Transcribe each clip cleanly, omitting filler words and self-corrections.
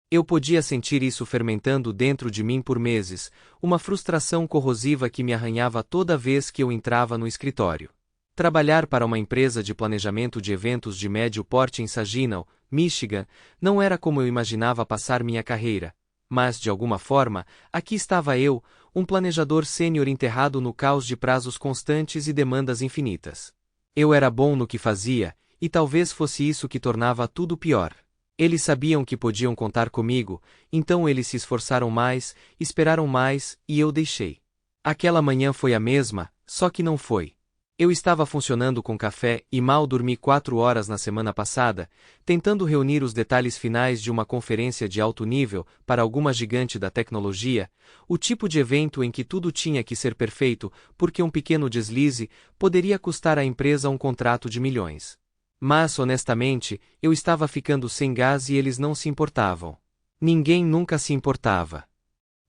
Eu podia sentir isso fermentando dentro de mim por meses, uma frustração corrosiva que me arranhava toda vez que eu entrava no escritório. Trabalhar para uma empresa de planejamento de eventos de médio porte em Saginaw, Michigan, não era como eu imaginava passar minha carreira. Mas, de alguma forma, aqui estava eu, um planejador sênior enterrado no caos de prazos constantes e demandas infinitas. Eu era bom no que fazia, e talvez fosse isso que tornava tudo pior. Eles sabiam que podiam contar comigo, então eles se esforçaram mais, esperaram mais, e eu deixei. Aquela manhã foi a mesma, só que não foi. Eu estava funcionando com café e mal dormi 4 horas na semana passada, tentando reunir os detalhes finais de uma conferência de alto nível para alguma gigante da tecnologia, o tipo de evento em que tudo tinha que ser perfeito, porque um pequeno deslize poderia custar à empresa um contrato de milhões. Mas, honestamente, eu estava ficando sem gás e eles não se importavam. Ninguém nunca se importava.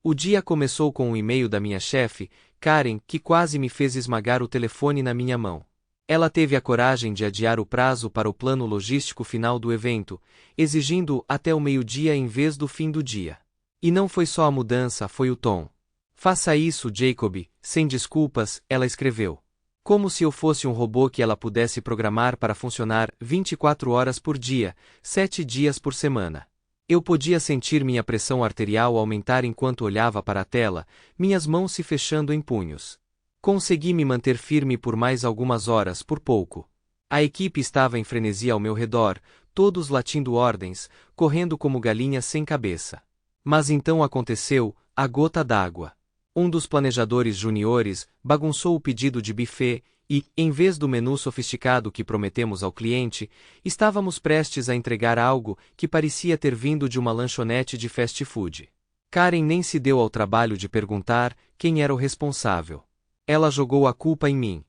O dia começou com um e-mail da minha chefe, Karen, que quase me fez esmagar o telefone na minha mão. Ela teve a coragem de adiar o prazo para o plano logístico final do evento, exigindo até o meio-dia em vez do fim do dia. E não foi só a mudança, foi o tom. Faça isso, Jacob, sem desculpas, ela escreveu. Como se eu fosse um robô que ela pudesse programar para funcionar 24 horas por dia, 7 dias por semana. Eu podia sentir minha pressão arterial aumentar enquanto olhava para a tela, minhas mãos se fechando em punhos. Consegui me manter firme por mais algumas horas, por pouco. A equipe estava em frenesi ao meu redor, todos latindo ordens, correndo como galinhas sem cabeça. Mas então aconteceu, a gota d'água. Um dos planejadores juniores bagunçou o pedido de buffet e, em vez do menu sofisticado que prometemos ao cliente, estávamos prestes a entregar algo que parecia ter vindo de uma lanchonete de fast food. Karen nem se deu ao trabalho de perguntar quem era o responsável. Ela jogou a culpa em mim.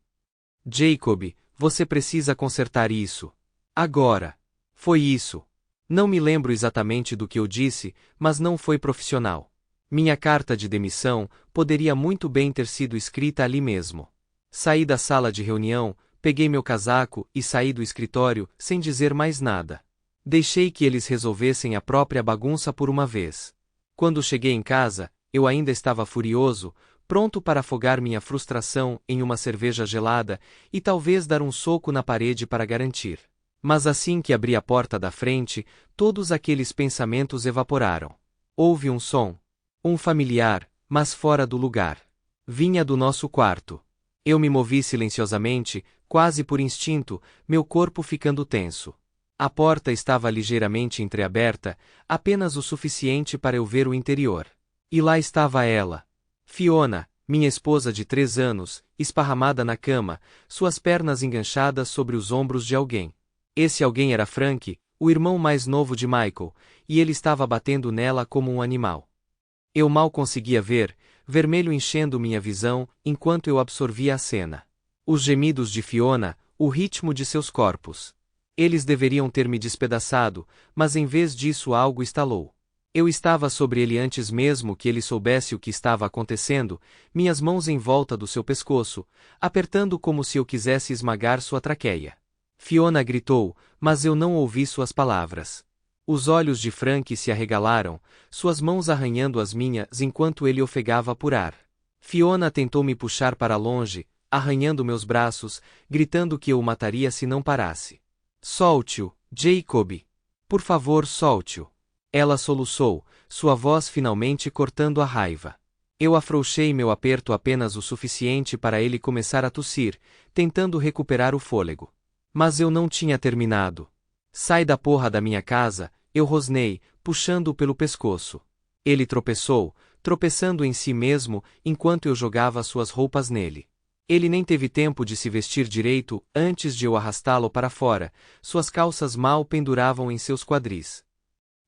Jacob, você precisa consertar isso. Agora. Foi isso. Não me lembro exatamente do que eu disse, mas não foi profissional. Minha carta de demissão poderia muito bem ter sido escrita ali mesmo. Saí da sala de reunião, peguei meu casaco e saí do escritório sem dizer mais nada. Deixei que eles resolvessem a própria bagunça por uma vez. Quando cheguei em casa, eu ainda estava furioso, pronto para afogar minha frustração em uma cerveja gelada e talvez dar um soco na parede para garantir. Mas assim que abri a porta da frente, todos aqueles pensamentos evaporaram. Houve um som. Um familiar, mas fora do lugar. Vinha do nosso quarto. Eu me movi silenciosamente, quase por instinto, meu corpo ficando tenso. A porta estava ligeiramente entreaberta, apenas o suficiente para eu ver o interior. E lá estava ela. Fiona, minha esposa de 3 anos, esparramada na cama, suas pernas enganchadas sobre os ombros de alguém. Esse alguém era Frank, o irmão mais novo de Michael, e ele estava batendo nela como um animal. Eu mal conseguia ver, vermelho enchendo minha visão, enquanto eu absorvia a cena. Os gemidos de Fiona, o ritmo de seus corpos. Eles deveriam ter me despedaçado, mas em vez disso algo estalou. Eu estava sobre ele antes mesmo que ele soubesse o que estava acontecendo, minhas mãos em volta do seu pescoço, apertando como se eu quisesse esmagar sua traqueia. Fiona gritou, mas eu não ouvi suas palavras. Os olhos de Frank se arregalaram, suas mãos arranhando as minhas enquanto ele ofegava por ar. Fiona tentou me puxar para longe, arranhando meus braços, gritando que eu o mataria se não parasse. Solte-o, Jacob. Por favor, solte-o. Ela soluçou, sua voz finalmente cortando a raiva. Eu afrouxei meu aperto apenas o suficiente para ele começar a tossir, tentando recuperar o fôlego. Mas eu não tinha terminado. Sai da porra da minha casa, eu rosnei, puxando-o pelo pescoço. Ele tropeçou, tropeçando em si mesmo, enquanto eu jogava suas roupas nele. Ele nem teve tempo de se vestir direito antes de eu arrastá-lo para fora, suas calças mal penduravam em seus quadris.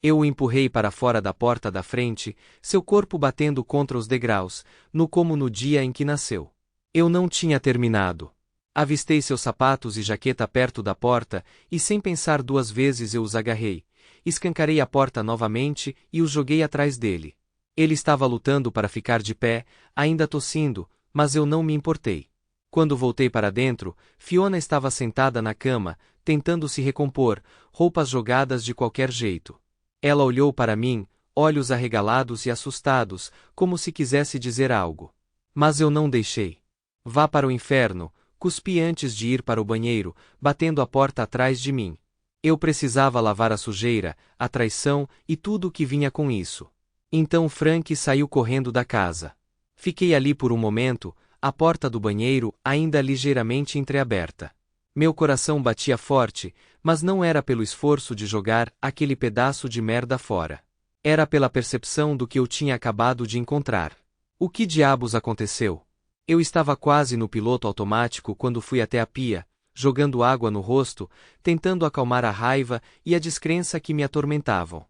Eu o empurrei para fora da porta da frente, seu corpo batendo contra os degraus, como no dia em que nasceu. Eu não tinha terminado. Avistei seus sapatos e jaqueta perto da porta, e sem pensar 2 vezes eu os agarrei. Escancarei a porta novamente e os joguei atrás dele. Ele estava lutando para ficar de pé, ainda tossindo, mas eu não me importei. Quando voltei para dentro, Fiona estava sentada na cama, tentando se recompor, roupas jogadas de qualquer jeito. Ela olhou para mim, olhos arregalados e assustados, como se quisesse dizer algo. Mas eu não deixei. Vá para o inferno, cuspi antes de ir para o banheiro, batendo a porta atrás de mim. Eu precisava lavar a sujeira, a traição e tudo o que vinha com isso. Então Frank saiu correndo da casa. Fiquei ali por um momento, a porta do banheiro ainda ligeiramente entreaberta. Meu coração batia forte, mas não era pelo esforço de jogar aquele pedaço de merda fora. Era pela percepção do que eu tinha acabado de encontrar. O que diabos aconteceu? Eu estava quase no piloto automático quando fui até a pia, jogando água no rosto, tentando acalmar a raiva e a descrença que me atormentavam.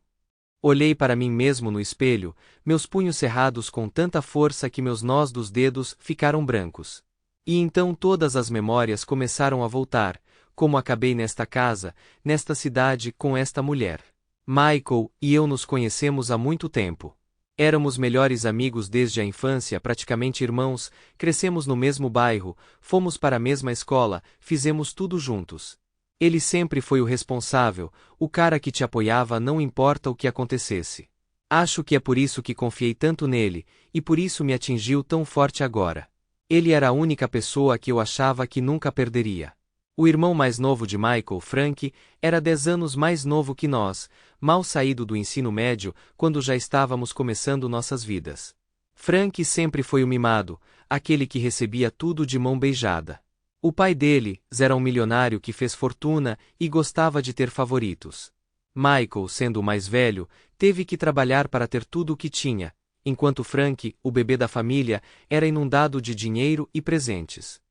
Olhei para mim mesmo no espelho, meus punhos cerrados com tanta força que meus nós dos dedos ficaram brancos. E então todas as memórias começaram a voltar, como acabei nesta casa, nesta cidade, com esta mulher. Michael e eu nos conhecemos há muito tempo. Éramos melhores amigos desde a infância, praticamente irmãos, crescemos no mesmo bairro, fomos para a mesma escola, fizemos tudo juntos. Ele sempre foi o responsável, o cara que te apoiava não importa o que acontecesse. Acho que é por isso que confiei tanto nele, e por isso me atingiu tão forte agora. Ele era a única pessoa que eu achava que nunca perderia. O irmão mais novo de Michael, Frank, era 10 anos mais novo que nós, mal saído do ensino médio, quando já estávamos começando nossas vidas. Frank sempre foi o mimado, aquele que recebia tudo de mão beijada. O pai dele era um milionário que fez fortuna e gostava de ter favoritos. Michael, sendo o mais velho, teve que trabalhar para ter tudo o que tinha, enquanto Frank, o bebê da família, era inundado de dinheiro e presentes.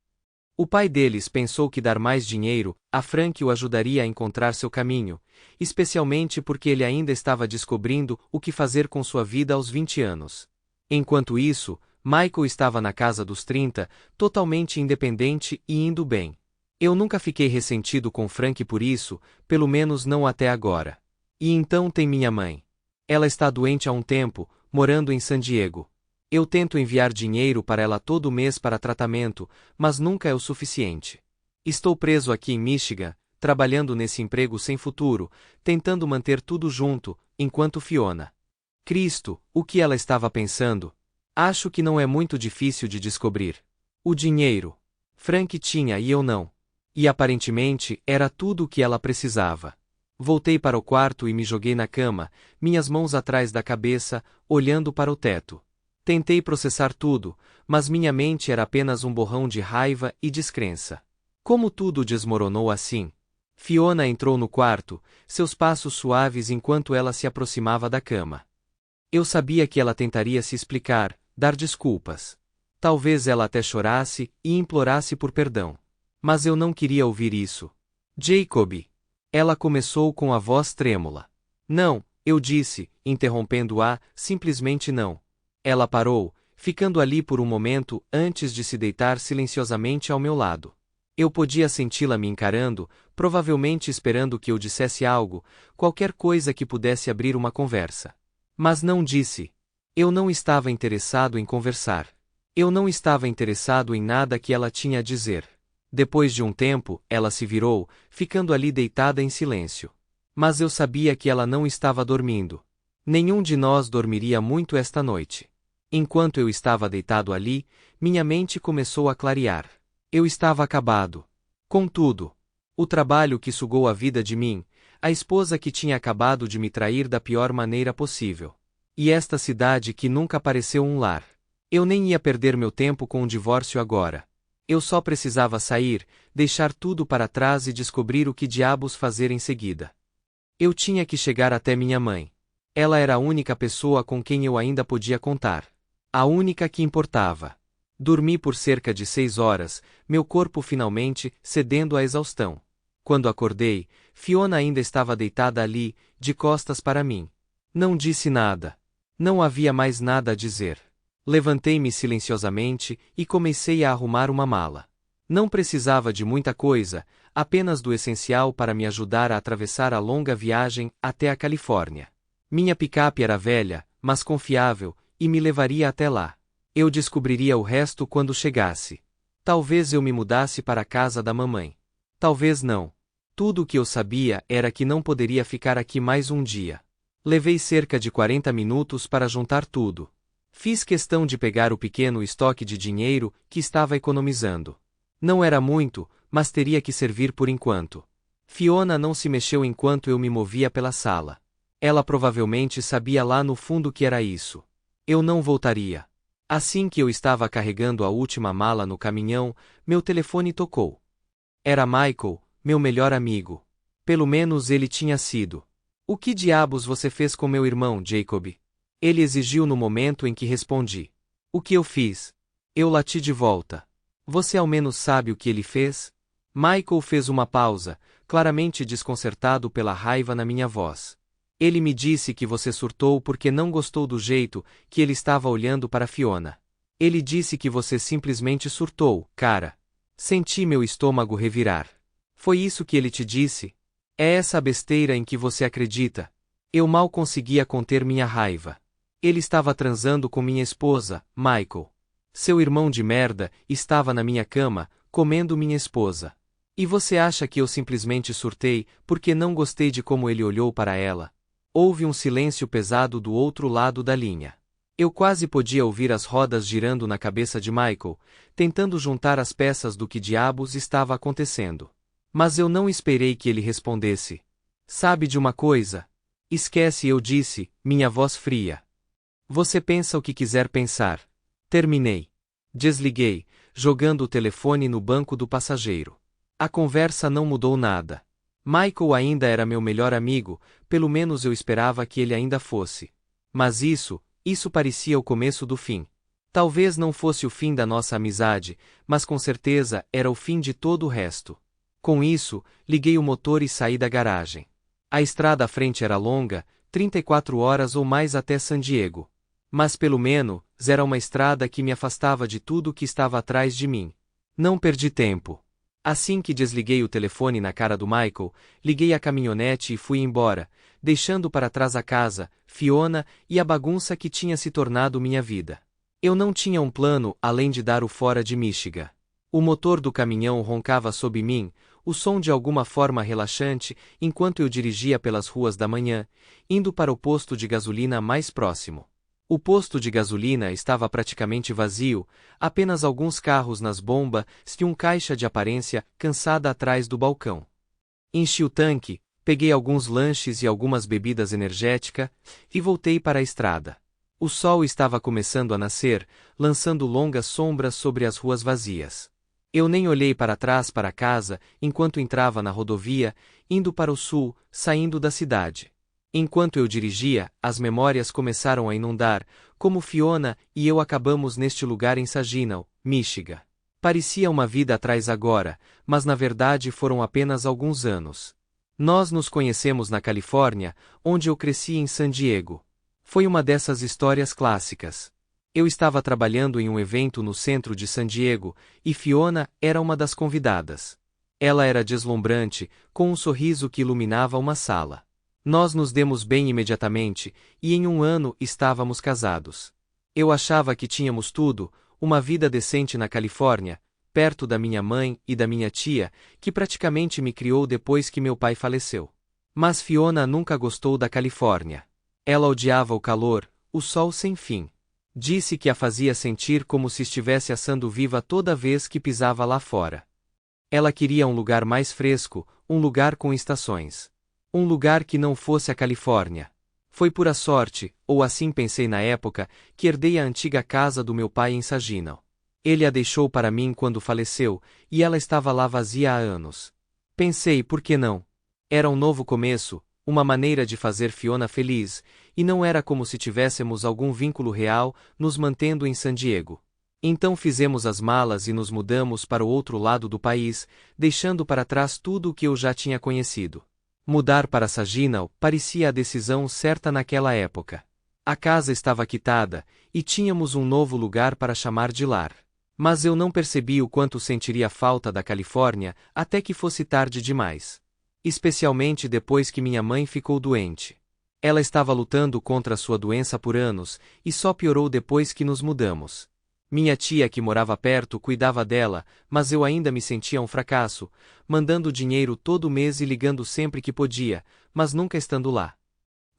O pai deles pensou que dar mais dinheiro a Frank o ajudaria a encontrar seu caminho, especialmente porque ele ainda estava descobrindo o que fazer com sua vida aos 20 anos. Enquanto isso, Michael estava na casa dos 30, totalmente independente e indo bem. Eu nunca fiquei ressentido com Frank por isso, pelo menos não até agora. E então tem minha mãe. Ela está doente há um tempo, morando em San Diego. Eu tento enviar dinheiro para ela todo mês para tratamento, mas nunca é o suficiente. Estou preso aqui em Michigan, trabalhando nesse emprego sem futuro, tentando manter tudo junto, enquanto Fiona. Cristo, o que ela estava pensando? Acho que não é muito difícil de descobrir. O dinheiro. Frank tinha e eu não. E aparentemente era tudo o que ela precisava. Voltei para o quarto e me joguei na cama, minhas mãos atrás da cabeça, olhando para o teto. Tentei processar tudo, mas minha mente era apenas um borrão de raiva e descrença. Como tudo desmoronou assim? Fiona entrou no quarto, seus passos suaves enquanto ela se aproximava da cama. Eu sabia que ela tentaria se explicar, dar desculpas. Talvez ela até chorasse e implorasse por perdão. Mas eu não queria ouvir isso. Jacob. Ela começou com a voz trêmula. Não, eu disse, interrompendo-a, simplesmente não. Ela parou, ficando ali por um momento antes de se deitar silenciosamente ao meu lado. Eu podia senti-la me encarando, provavelmente esperando que eu dissesse algo, qualquer coisa que pudesse abrir uma conversa. Mas não disse. Eu não estava interessado em conversar. Eu não estava interessado em nada que ela tinha a dizer. Depois de um tempo, ela se virou, ficando ali deitada em silêncio. Mas eu sabia que ela não estava dormindo. Nenhum de nós dormiria muito esta noite. Enquanto eu estava deitado ali, minha mente começou a clarear. Eu estava acabado. Contudo, o trabalho que sugou a vida de mim, a esposa que tinha acabado de me trair da pior maneira possível. E esta cidade que nunca pareceu um lar. Eu nem ia perder meu tempo com um divórcio agora. Eu só precisava sair, deixar tudo para trás e descobrir o que diabos fazer em seguida. Eu tinha que chegar até minha mãe. Ela era a única pessoa com quem eu ainda podia contar. A única que importava. Dormi por cerca de 6 horas, meu corpo finalmente cedendo à exaustão. Quando acordei, Fiona ainda estava deitada ali, de costas para mim. Não disse nada. Não havia mais nada a dizer. Levantei-me silenciosamente e comecei a arrumar uma mala. Não precisava de muita coisa, apenas do essencial para me ajudar a atravessar a longa viagem até a Califórnia. Minha picape era velha, mas confiável, e me levaria até lá. Eu descobriria o resto quando chegasse. Talvez eu me mudasse para a casa da mamãe. Talvez não. Tudo o que eu sabia era que não poderia ficar aqui mais um dia. Levei cerca de 40 minutos para juntar tudo. Fiz questão de pegar o pequeno estoque de dinheiro que estava economizando. Não era muito, mas teria que servir por enquanto. Fiona não se mexeu enquanto eu me movia pela sala. Ela provavelmente sabia lá no fundo que era isso. Eu não voltaria. Assim que eu estava carregando a última mala no caminhão, meu telefone tocou. Era Michael, meu melhor amigo. Pelo menos ele tinha sido. O que diabos você fez com meu irmão, Jacob? Ele exigiu no momento em que respondi. O que eu fiz? Eu lati de volta. Você ao menos sabe o que ele fez? Michael fez uma pausa, claramente desconcertado pela raiva na minha voz. Ele me disse que você surtou porque não gostou do jeito que ele estava olhando para Fiona. Ele disse que você simplesmente surtou, cara. Senti meu estômago revirar. Foi isso que ele te disse? É essa besteira em que você acredita? Eu mal conseguia conter minha raiva. Ele estava transando com minha esposa, Michael. Seu irmão de merda estava na minha cama, comendo minha esposa. E você acha que eu simplesmente surtei porque não gostei de como ele olhou para ela? Houve um silêncio pesado do outro lado da linha. Eu quase podia ouvir as rodas girando na cabeça de Michael, tentando juntar as peças do que diabos estava acontecendo. Mas eu não esperei que ele respondesse. Sabe de uma coisa? Esquece, eu disse, minha voz fria. Você pensa o que quiser pensar. Terminei. Desliguei, jogando o telefone no banco do passageiro. A conversa não mudou nada. Michael ainda era meu melhor amigo, pelo menos eu esperava que ele ainda fosse. Mas isso parecia o começo do fim. Talvez não fosse o fim da nossa amizade, mas com certeza era o fim de todo o resto. Com isso, liguei o motor e saí da garagem. A estrada à frente era longa, 34 horas ou mais até San Diego. Mas pelo menos, era uma estrada que me afastava de tudo que estava atrás de mim. Não perdi tempo. Assim que desliguei o telefone na cara do Michael, liguei a caminhonete e fui embora, deixando para trás a casa, Fiona e a bagunça que tinha se tornado minha vida. Eu não tinha um plano além de dar o fora de Michigan. O motor do caminhão roncava sob mim, o som de alguma forma relaxante, enquanto eu dirigia pelas ruas da manhã, indo para o posto de gasolina mais próximo. O posto de gasolina estava praticamente vazio, apenas alguns carros nas bombas e um caixa de aparência cansada atrás do balcão. Enchi o tanque, peguei alguns lanches e algumas bebidas energéticas e voltei para a estrada. O sol estava começando a nascer, lançando longas sombras sobre as ruas vazias. Eu nem olhei para trás para casa enquanto entrava na rodovia, indo para o sul, saindo da cidade. Enquanto eu dirigia, as memórias começaram a inundar, como Fiona e eu acabamos neste lugar em Saginaw, Michigan. Parecia uma vida atrás agora, mas na verdade foram apenas alguns anos. Nós nos conhecemos na Califórnia, onde eu cresci em San Diego. Foi uma dessas histórias clássicas. Eu estava trabalhando em um evento no centro de San Diego, e Fiona era uma das convidadas. Ela era deslumbrante, com um sorriso que iluminava uma sala. Nós nos demos bem imediatamente, e em um ano estávamos casados. Eu achava que tínhamos tudo, uma vida decente na Califórnia, perto da minha mãe e da minha tia, que praticamente me criou depois que meu pai faleceu. Mas Fiona nunca gostou da Califórnia. Ela odiava o calor, o sol sem fim. Disse que a fazia sentir como se estivesse assando viva toda vez que pisava lá fora. Ela queria um lugar mais fresco, um lugar com estações. Um lugar que não fosse a Califórnia. Foi pura sorte, ou assim pensei na época, que herdei a antiga casa do meu pai em Saginaw. Ele a deixou para mim quando faleceu, e ela estava lá vazia há anos. Pensei, por que não? Era um novo começo, uma maneira de fazer Fiona feliz, e não era como se tivéssemos algum vínculo real nos mantendo em San Diego. Então fizemos as malas e nos mudamos para o outro lado do país, deixando para trás tudo o que eu já tinha conhecido. Mudar para Saginaw parecia a decisão certa naquela época. A casa estava quitada, e tínhamos um novo lugar para chamar de lar. Mas eu não percebi o quanto sentiria falta da Califórnia até que fosse tarde demais. Especialmente depois que minha mãe ficou doente. Ela estava lutando contra sua doença por anos, e só piorou depois que nos mudamos. Minha tia que morava perto cuidava dela, mas eu ainda me sentia um fracasso, mandando dinheiro todo mês e ligando sempre que podia, mas nunca estando lá.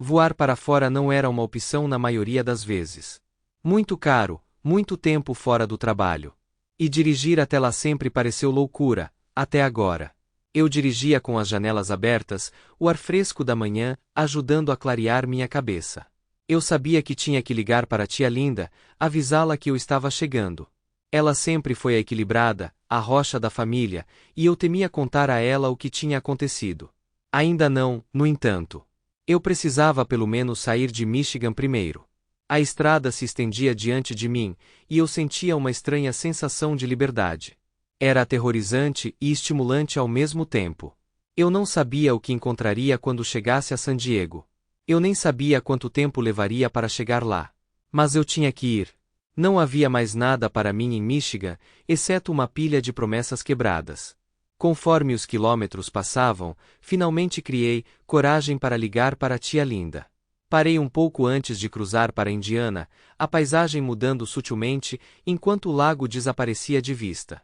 Voar para fora não era uma opção na maioria das vezes. Muito caro, muito tempo fora do trabalho. E dirigir até lá sempre pareceu loucura, até agora. Eu dirigia com as janelas abertas, o ar fresco da manhã, ajudando a clarear minha cabeça. Eu sabia que tinha que ligar para a tia Linda, avisá-la que eu estava chegando. Ela sempre foi a equilibrada, a rocha da família, e eu temia contar a ela o que tinha acontecido. Ainda não, no entanto. Eu precisava pelo menos sair de Michigan primeiro. A estrada se estendia diante de mim, e eu sentia uma estranha sensação de liberdade. Era aterrorizante e estimulante ao mesmo tempo. Eu não sabia o que encontraria quando chegasse a San Diego. Eu nem sabia quanto tempo levaria para chegar lá. Mas eu tinha que ir. Não havia mais nada para mim em Michigan, exceto uma pilha de promessas quebradas. Conforme os quilômetros passavam, finalmente criei coragem para ligar para a tia Linda. Parei um pouco antes de cruzar para Indiana, a paisagem mudando sutilmente enquanto o lago desaparecia de vista.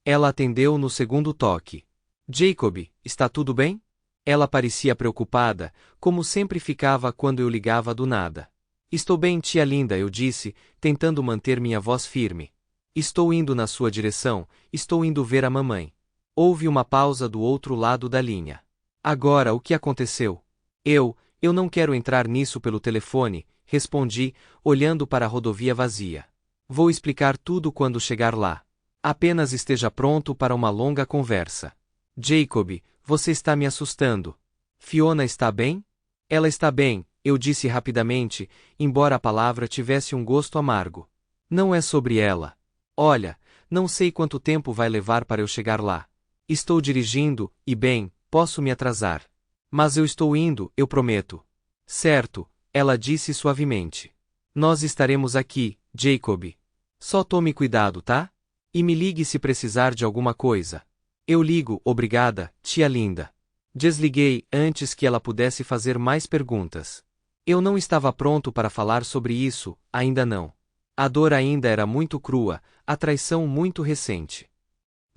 Ela atendeu no segundo toque. Jacob, está tudo bem? Ela parecia preocupada, como sempre ficava quando eu ligava do nada. Estou bem, tia Linda, eu disse, tentando manter minha voz firme. Estou indo na sua direção, estou indo ver a mamãe. Houve uma pausa do outro lado da linha. Agora, o que aconteceu? Eu não quero entrar nisso pelo telefone, respondi, olhando para a rodovia vazia. Vou explicar tudo quando chegar lá. Apenas esteja pronto para uma longa conversa. Jacob, você está me assustando. Fiona está bem? Ela está bem, eu disse rapidamente, embora a palavra tivesse um gosto amargo. Não é sobre ela. Olha, não sei quanto tempo vai levar para eu chegar lá. Estou dirigindo, e bem, posso me atrasar. Mas eu estou indo, eu prometo. Certo, ela disse suavemente. Nós estaremos aqui, Jacob. Só tome cuidado, tá? E me ligue se precisar de alguma coisa. Eu ligo, obrigada, tia Linda. Desliguei antes que ela pudesse fazer mais perguntas. Eu não estava pronto para falar sobre isso, ainda não. A dor ainda era muito crua, a traição muito recente.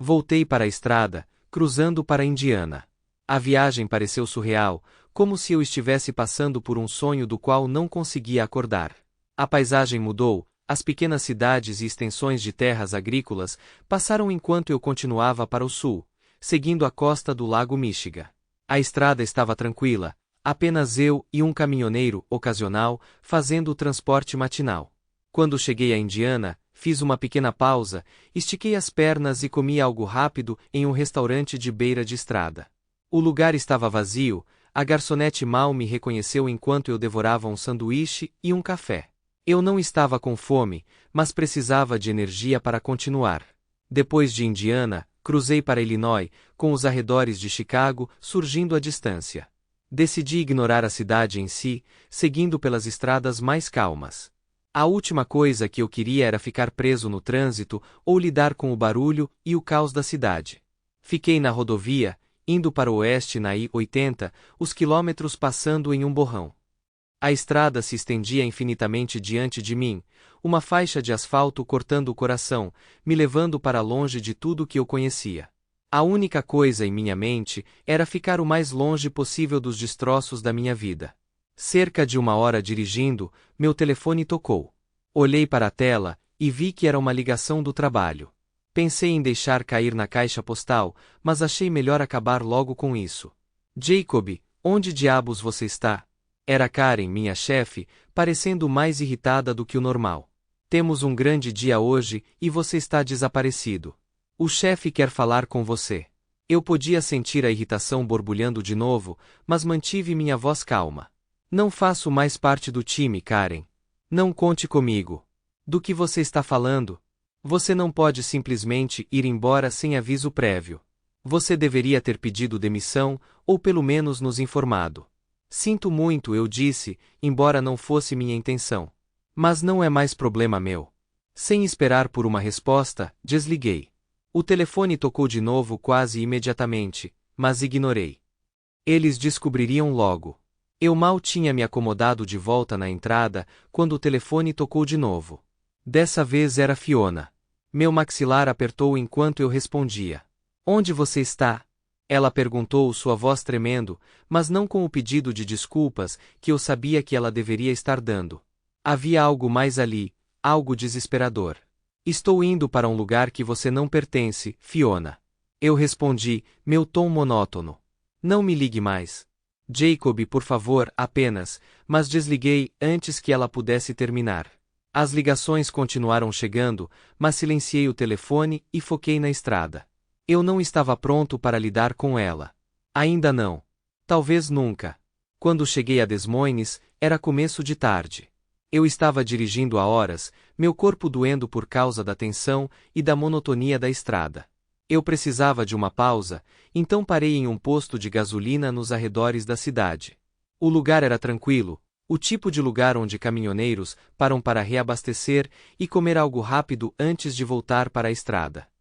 Voltei para a estrada, cruzando para Indiana. A viagem pareceu surreal, como se eu estivesse passando por um sonho do qual não conseguia acordar. A paisagem mudou, as pequenas cidades e extensões de terras agrícolas passaram enquanto eu continuava para o sul, seguindo a costa do lago Michigan. A estrada estava tranquila, apenas eu e um caminhoneiro ocasional fazendo o transporte matinal. Quando cheguei a Indiana, fiz uma pequena pausa, estiquei as pernas e comi algo rápido em um restaurante de beira de estrada. O lugar estava vazio, a garçonete mal me reconheceu enquanto eu devorava um sanduíche e um café. Eu não estava com fome, mas precisava de energia para continuar. Depois de Indiana, cruzei para Illinois, com os arredores de Chicago surgindo à distância. Decidi ignorar a cidade em si, seguindo pelas estradas mais calmas. A última coisa que eu queria era ficar preso no trânsito ou lidar com o barulho e o caos da cidade. Fiquei na rodovia, indo para o oeste na I-80, os quilômetros passando em um borrão. A estrada se estendia infinitamente diante de mim, uma faixa de asfalto cortando o coração, me levando para longe de tudo que eu conhecia. A única coisa em minha mente era ficar o mais longe possível dos destroços da minha vida. Cerca de uma hora dirigindo, meu telefone tocou. Olhei para a tela e vi que era uma ligação do trabalho. Pensei em deixar cair na caixa postal, mas achei melhor acabar logo com isso. Jacob, onde diabos você está? Era Karen, minha chefe, parecendo mais irritada do que o normal. Temos um grande dia hoje e você está desaparecido. O chefe quer falar com você. Eu podia sentir a irritação borbulhando de novo, mas mantive minha voz calma. Não faço mais parte do time, Karen. Não conte comigo. Do que você está falando? Você não pode simplesmente ir embora sem aviso prévio. Você deveria ter pedido demissão, ou pelo menos nos informado. Sinto muito, eu disse, embora não fosse minha intenção. Mas não é mais problema meu. Sem esperar por uma resposta, desliguei. O telefone tocou de novo quase imediatamente, mas ignorei. Eles descobririam logo. Eu mal tinha me acomodado de volta na entrada, quando o telefone tocou de novo. Dessa vez era Fiona. Meu maxilar apertou enquanto eu respondia. Onde você está? Ela perguntou, sua voz tremendo, mas não com o pedido de desculpas que eu sabia que ela deveria estar dando. Havia algo mais ali, algo desesperador. Estou indo para um lugar que você não pertence, Fiona. Eu respondi, meu tom monótono. Não me ligue mais. Jacob, por favor, apenas, mas desliguei antes que ela pudesse terminar. As ligações continuaram chegando, mas silenciei o telefone e foquei na estrada. Eu não estava pronto para lidar com ela. Ainda não. Talvez nunca. Quando cheguei a Des Moines, era começo de tarde. Eu estava dirigindo há horas, meu corpo doendo por causa da tensão e da monotonia da estrada. Eu precisava de uma pausa, então parei em um posto de gasolina nos arredores da cidade. O lugar era tranquilo, o tipo de lugar onde caminhoneiros param para reabastecer e comer algo rápido antes de voltar para a estrada.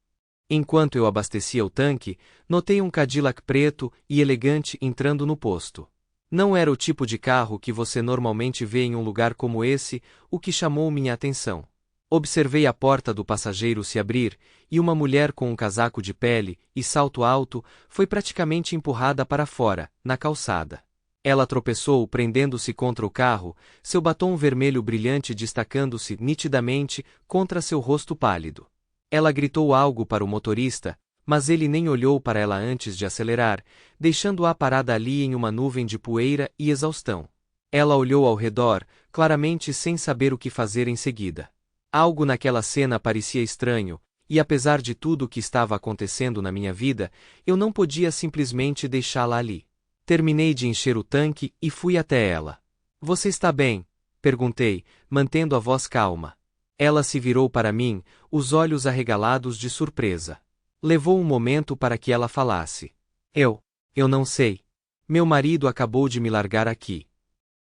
Enquanto eu abastecia o tanque, notei um Cadillac preto e elegante entrando no posto. Não era o tipo de carro que você normalmente vê em um lugar como esse, o que chamou minha atenção. Observei a porta do passageiro se abrir, e uma mulher com um casaco de pele e salto alto foi praticamente empurrada para fora, na calçada. Ela tropeçou prendendo-se contra o carro, seu batom vermelho brilhante destacando-se nitidamente contra seu rosto pálido. Ela gritou algo para o motorista, mas ele nem olhou para ela antes de acelerar, deixando-a parada ali em uma nuvem de poeira e exaustão. Ela olhou ao redor, claramente sem saber o que fazer em seguida. Algo naquela cena parecia estranho, e apesar de tudo o que estava acontecendo na minha vida, eu não podia simplesmente deixá-la ali. Terminei de encher o tanque e fui até ela. Você está bem? Perguntei, mantendo a voz calma. Ela se virou para mim, os olhos arregalados de surpresa. Levou um momento para que ela falasse. Eu não sei. Meu marido acabou de me largar aqui.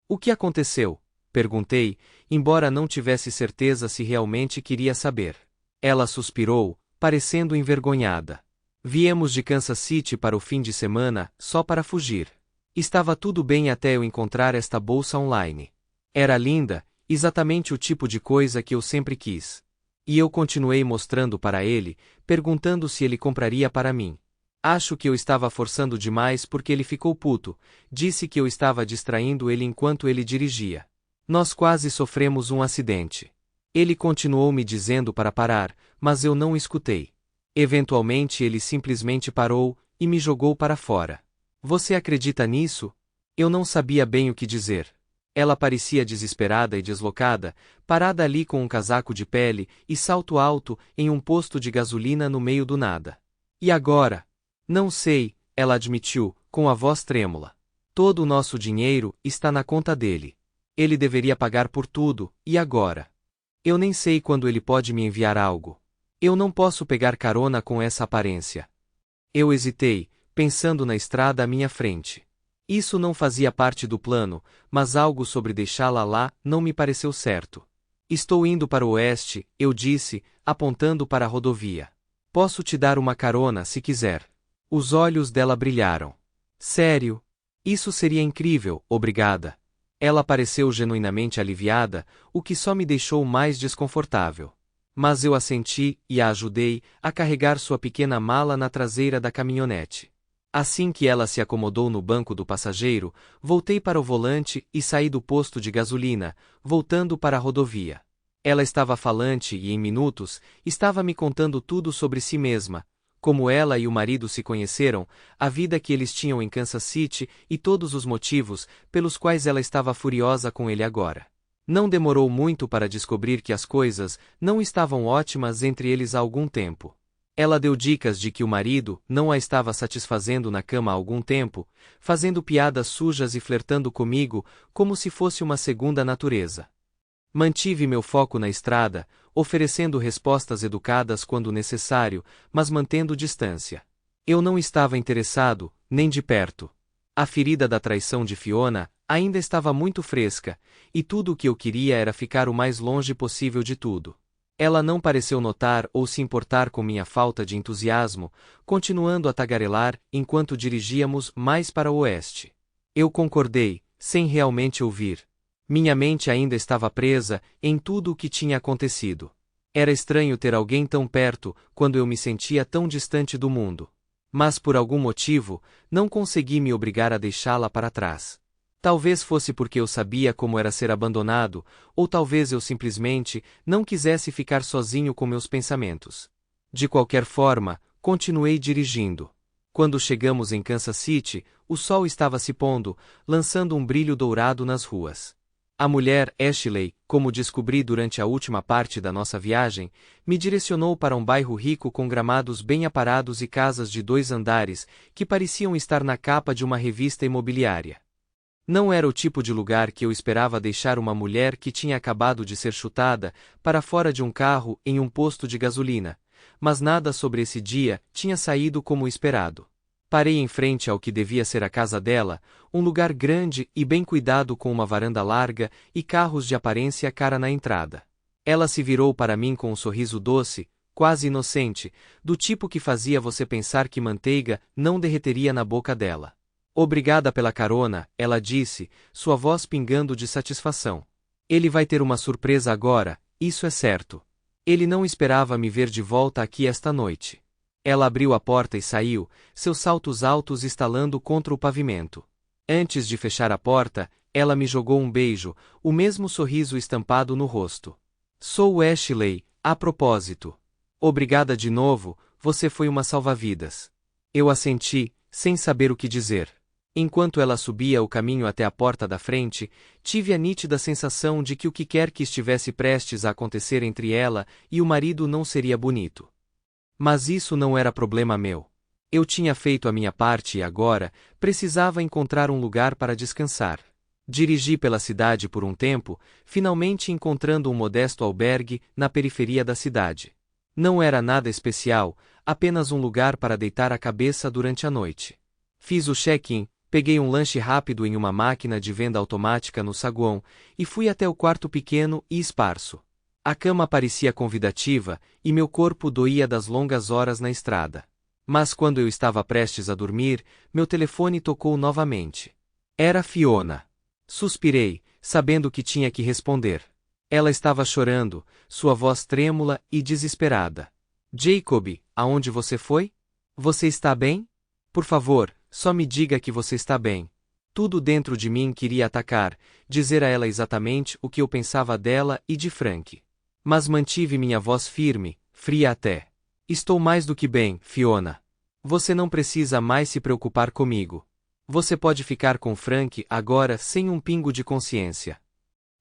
O que aconteceu? Perguntei, embora não tivesse certeza se realmente queria saber. Ela suspirou, parecendo envergonhada. Viemos de Kansas City para o fim de semana, só para fugir. Estava tudo bem até eu encontrar esta bolsa online. Era linda, exatamente o tipo de coisa que eu sempre quis. E eu continuei mostrando para ele, perguntando se ele compraria para mim. Acho que eu estava forçando demais porque ele ficou puto, disse que eu estava distraindo ele enquanto ele dirigia. Nós quase sofremos um acidente. Ele continuou me dizendo para parar, mas eu não escutei. Eventualmente ele simplesmente parou e me jogou para fora. Você acredita nisso? Eu não sabia bem o que dizer. Ela parecia desesperada e deslocada, parada ali com um casaco de pele e salto alto em um posto de gasolina no meio do nada. E agora? Não sei, ela admitiu, com a voz trêmula. Todo o nosso dinheiro está na conta dele. Ele deveria pagar por tudo, e agora? Eu nem sei quando ele pode me enviar algo. Eu não posso pegar carona com essa aparência. Eu hesitei, pensando na estrada à minha frente. Isso não fazia parte do plano, mas algo sobre deixá-la lá não me pareceu certo. Estou indo para o oeste, eu disse, apontando para a rodovia. Posso te dar uma carona se quiser. Os olhos dela brilharam. Sério? Isso seria incrível, obrigada. Ela pareceu genuinamente aliviada, o que só me deixou mais desconfortável. Mas eu assenti e a ajudei a carregar sua pequena mala na traseira da caminhonete. Assim que ela se acomodou no banco do passageiro, voltei para o volante e saí do posto de gasolina, voltando para a rodovia. Ela estava falante e, em minutos, estava me contando tudo sobre si mesma, como ela e o marido se conheceram, a vida que eles tinham em Kansas City e todos os motivos pelos quais ela estava furiosa com ele agora. Não demorou muito para descobrir que as coisas não estavam ótimas entre eles há algum tempo. Ela deu dicas de que o marido não a estava satisfazendo na cama há algum tempo, fazendo piadas sujas e flertando comigo como se fosse uma segunda natureza. Mantive meu foco na estrada, oferecendo respostas educadas quando necessário, mas mantendo distância. Eu não estava interessado, nem de perto. A ferida da traição de Fiona ainda estava muito fresca, e tudo o que eu queria era ficar o mais longe possível de tudo. Ela não pareceu notar ou se importar com minha falta de entusiasmo, continuando a tagarelar enquanto dirigíamos mais para o oeste. Eu concordei, sem realmente ouvir. Minha mente ainda estava presa em tudo o que tinha acontecido. Era estranho ter alguém tão perto quando eu me sentia tão distante do mundo. Mas por algum motivo, não consegui me obrigar a deixá-la para trás. Talvez fosse porque eu sabia como era ser abandonado, ou talvez eu simplesmente não quisesse ficar sozinho com meus pensamentos. De qualquer forma, continuei dirigindo. Quando chegamos em Kansas City, o sol estava se pondo, lançando um brilho dourado nas ruas. A mulher, Ashley, como descobri durante a última parte da nossa viagem, me direcionou para um bairro rico com gramados bem aparados e casas de 2 andares, que pareciam estar na capa de uma revista imobiliária. Não era o tipo de lugar que eu esperava deixar uma mulher que tinha acabado de ser chutada para fora de um carro em um posto de gasolina, mas nada sobre esse dia tinha saído como esperado. Parei em frente ao que devia ser a casa dela, um lugar grande e bem cuidado com uma varanda larga e carros de aparência cara na entrada. Ela se virou para mim com um sorriso doce, quase inocente, do tipo que fazia você pensar que manteiga não derreteria na boca dela. Obrigada pela carona, ela disse, sua voz pingando de satisfação. Ele vai ter uma surpresa agora, isso é certo. Ele não esperava me ver de volta aqui esta noite. Ela abriu a porta e saiu, seus saltos altos estalando contra o pavimento. Antes de fechar a porta, ela me jogou um beijo, o mesmo sorriso estampado no rosto. Sou Ashley, a propósito. Obrigada de novo, você foi uma salva-vidas. Eu assenti, sem saber o que dizer. Enquanto ela subia o caminho até a porta da frente, tive a nítida sensação de que o que quer que estivesse prestes a acontecer entre ela e o marido não seria bonito. Mas isso não era problema meu. Eu tinha feito a minha parte e agora, precisava encontrar um lugar para descansar. Dirigi pela cidade por um tempo, finalmente encontrando um modesto albergue na periferia da cidade. Não era nada especial, apenas um lugar para deitar a cabeça durante a noite. Fiz o check-in, peguei um lanche rápido em uma máquina de venda automática no saguão, e fui até o quarto pequeno e esparso. A cama parecia convidativa, e meu corpo doía das longas horas na estrada. Mas quando eu estava prestes a dormir, meu telefone tocou novamente. Era Fiona. Suspirei, sabendo que tinha que responder. Ela estava chorando, sua voz trêmula e desesperada. Jacob, aonde você foi? Você está bem? Por favor, só me diga que você está bem. Tudo dentro de mim queria atacar, dizer a ela exatamente o que eu pensava dela e de Frank. Mas mantive minha voz firme, fria até. Estou mais do que bem, Fiona. Você não precisa mais se preocupar comigo. Você pode ficar com Frank agora sem um pingo de consciência.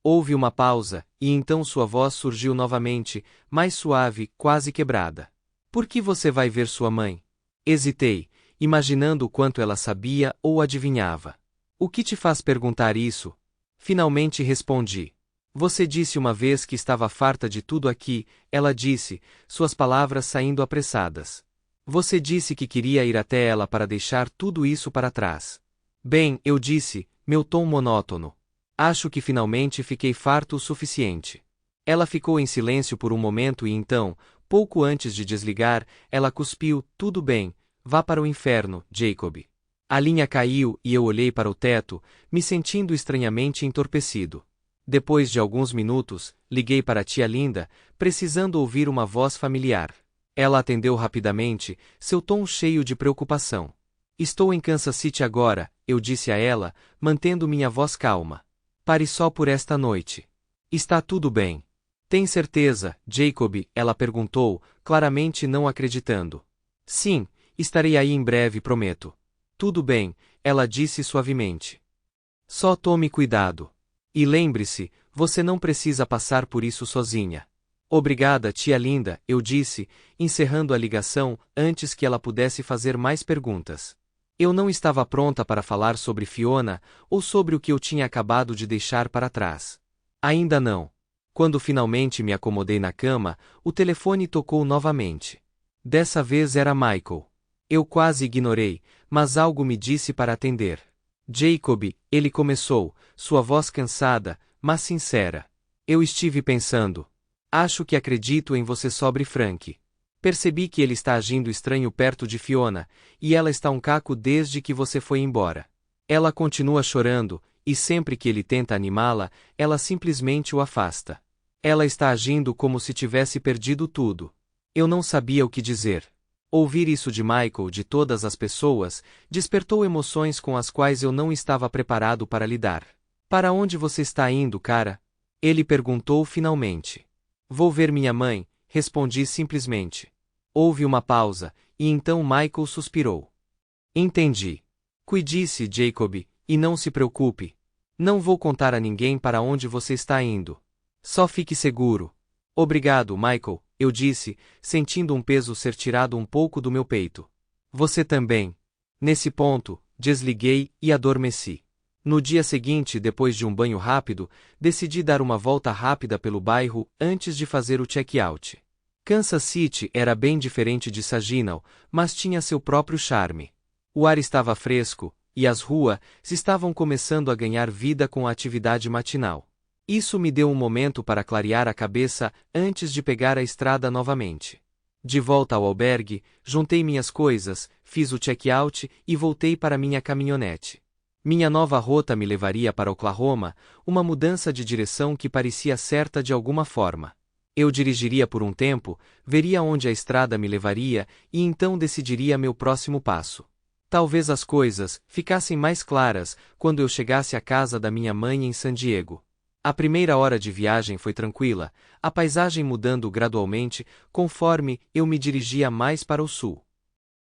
Houve uma pausa, e então sua voz surgiu novamente, mais suave, quase quebrada. Por que você vai ver sua mãe? Hesitei, imaginando o quanto ela sabia ou adivinhava. O que te faz perguntar isso? Finalmente respondi. Você disse uma vez que estava farta de tudo aqui, ela disse, suas palavras saindo apressadas. Você disse que queria ir até ela para deixar tudo isso para trás. Bem, eu disse, meu tom monótono. Acho que finalmente fiquei farto o suficiente. Ela ficou em silêncio por um momento e então, pouco antes de desligar, ela cuspiu, tudo bem, vá para o inferno, Jacob. A linha caiu e eu olhei para o teto, me sentindo estranhamente entorpecido. Depois de alguns minutos, liguei para a tia Linda, precisando ouvir uma voz familiar. Ela atendeu rapidamente, seu tom cheio de preocupação. Estou em Kansas City agora, eu disse a ela, mantendo minha voz calma. Pare só por esta noite. Está tudo bem. Tem certeza, Jacob? Ela perguntou, claramente não acreditando. Sim, estarei aí em breve, prometo. Tudo bem, ela disse suavemente. Só tome cuidado. E lembre-se, você não precisa passar por isso sozinha. Obrigada, tia Linda, eu disse, encerrando a ligação antes que ela pudesse fazer mais perguntas. Eu não estava pronta para falar sobre Fiona ou sobre o que eu tinha acabado de deixar para trás. Ainda não. Quando finalmente me acomodei na cama, o telefone tocou novamente. Dessa vez era Michael. Eu quase ignorei, mas algo me disse para atender. Jacob, ele começou, sua voz cansada, mas sincera. Eu estive pensando. Acho que acredito em você sobre Frank. Percebi que ele está agindo estranho perto de Fiona, e ela está um caco desde que você foi embora. Ela continua chorando, e sempre que ele tenta animá-la, ela simplesmente o afasta. Ela está agindo como se tivesse perdido tudo. Eu não sabia o que dizer. Ouvir isso de Michael, de todas as pessoas, despertou emoções com as quais eu não estava preparado para lidar. Para onde você está indo, cara? Ele perguntou finalmente. Vou ver minha mãe, respondi simplesmente. Houve uma pausa, e então Michael suspirou. Entendi. Cuide-se, Jacob, e não se preocupe. Não vou contar a ninguém para onde você está indo. Só fique seguro. Obrigado, Michael, eu disse, sentindo um peso ser tirado um pouco do meu peito. Você também. Nesse ponto, desliguei e adormeci. No dia seguinte, depois de um banho rápido, decidi dar uma volta rápida pelo bairro antes de fazer o check-out. Kansas City era bem diferente de Saginaw, mas tinha seu próprio charme. O ar estava fresco, e as ruas estavam começando a ganhar vida com a atividade matinal. Isso me deu um momento para clarear a cabeça antes de pegar a estrada novamente. De volta ao albergue, juntei minhas coisas, fiz o check-out e voltei para minha caminhonete. Minha nova rota me levaria para Oklahoma, uma mudança de direção que parecia certa de alguma forma. Eu dirigiria por um tempo, veria onde a estrada me levaria e então decidiria meu próximo passo. Talvez as coisas ficassem mais claras quando eu chegasse à casa da minha mãe em San Diego. A primeira hora de viagem foi tranquila, a paisagem mudando gradualmente conforme eu me dirigia mais para o sul.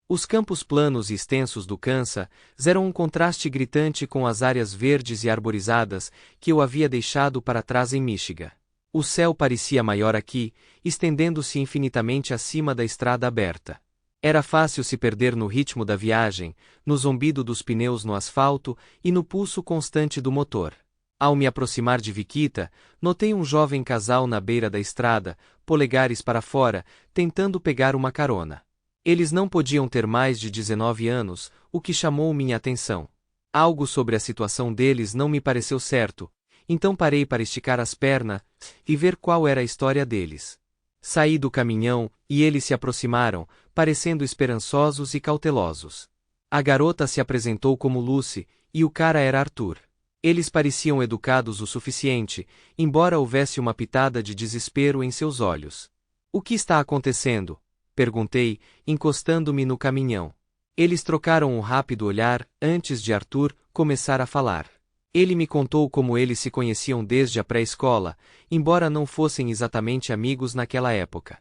Os campos planos e extensos do Kansas eram um contraste gritante com as áreas verdes e arborizadas que eu havia deixado para trás em Michigan. O céu parecia maior aqui, estendendo-se infinitamente acima da estrada aberta. Era fácil se perder no ritmo da viagem, no zumbido dos pneus no asfalto e no pulso constante do motor. Ao me aproximar de Wichita, notei um jovem casal na beira da estrada, polegares para fora, tentando pegar uma carona. Eles não podiam ter mais de 19 anos, o que chamou minha atenção. Algo sobre a situação deles não me pareceu certo, então parei para esticar as pernas e ver qual era a história deles. Saí do caminhão e eles se aproximaram, parecendo esperançosos e cautelosos. A garota se apresentou como Lucy, e o cara era Arthur. Eles pareciam educados o suficiente, embora houvesse uma pitada de desespero em seus olhos. O que está acontecendo? Perguntei, encostando-me no caminhão. Eles trocaram um rápido olhar antes de Arthur começar a falar. Ele me contou como eles se conheciam desde a pré-escola, embora não fossem exatamente amigos naquela época.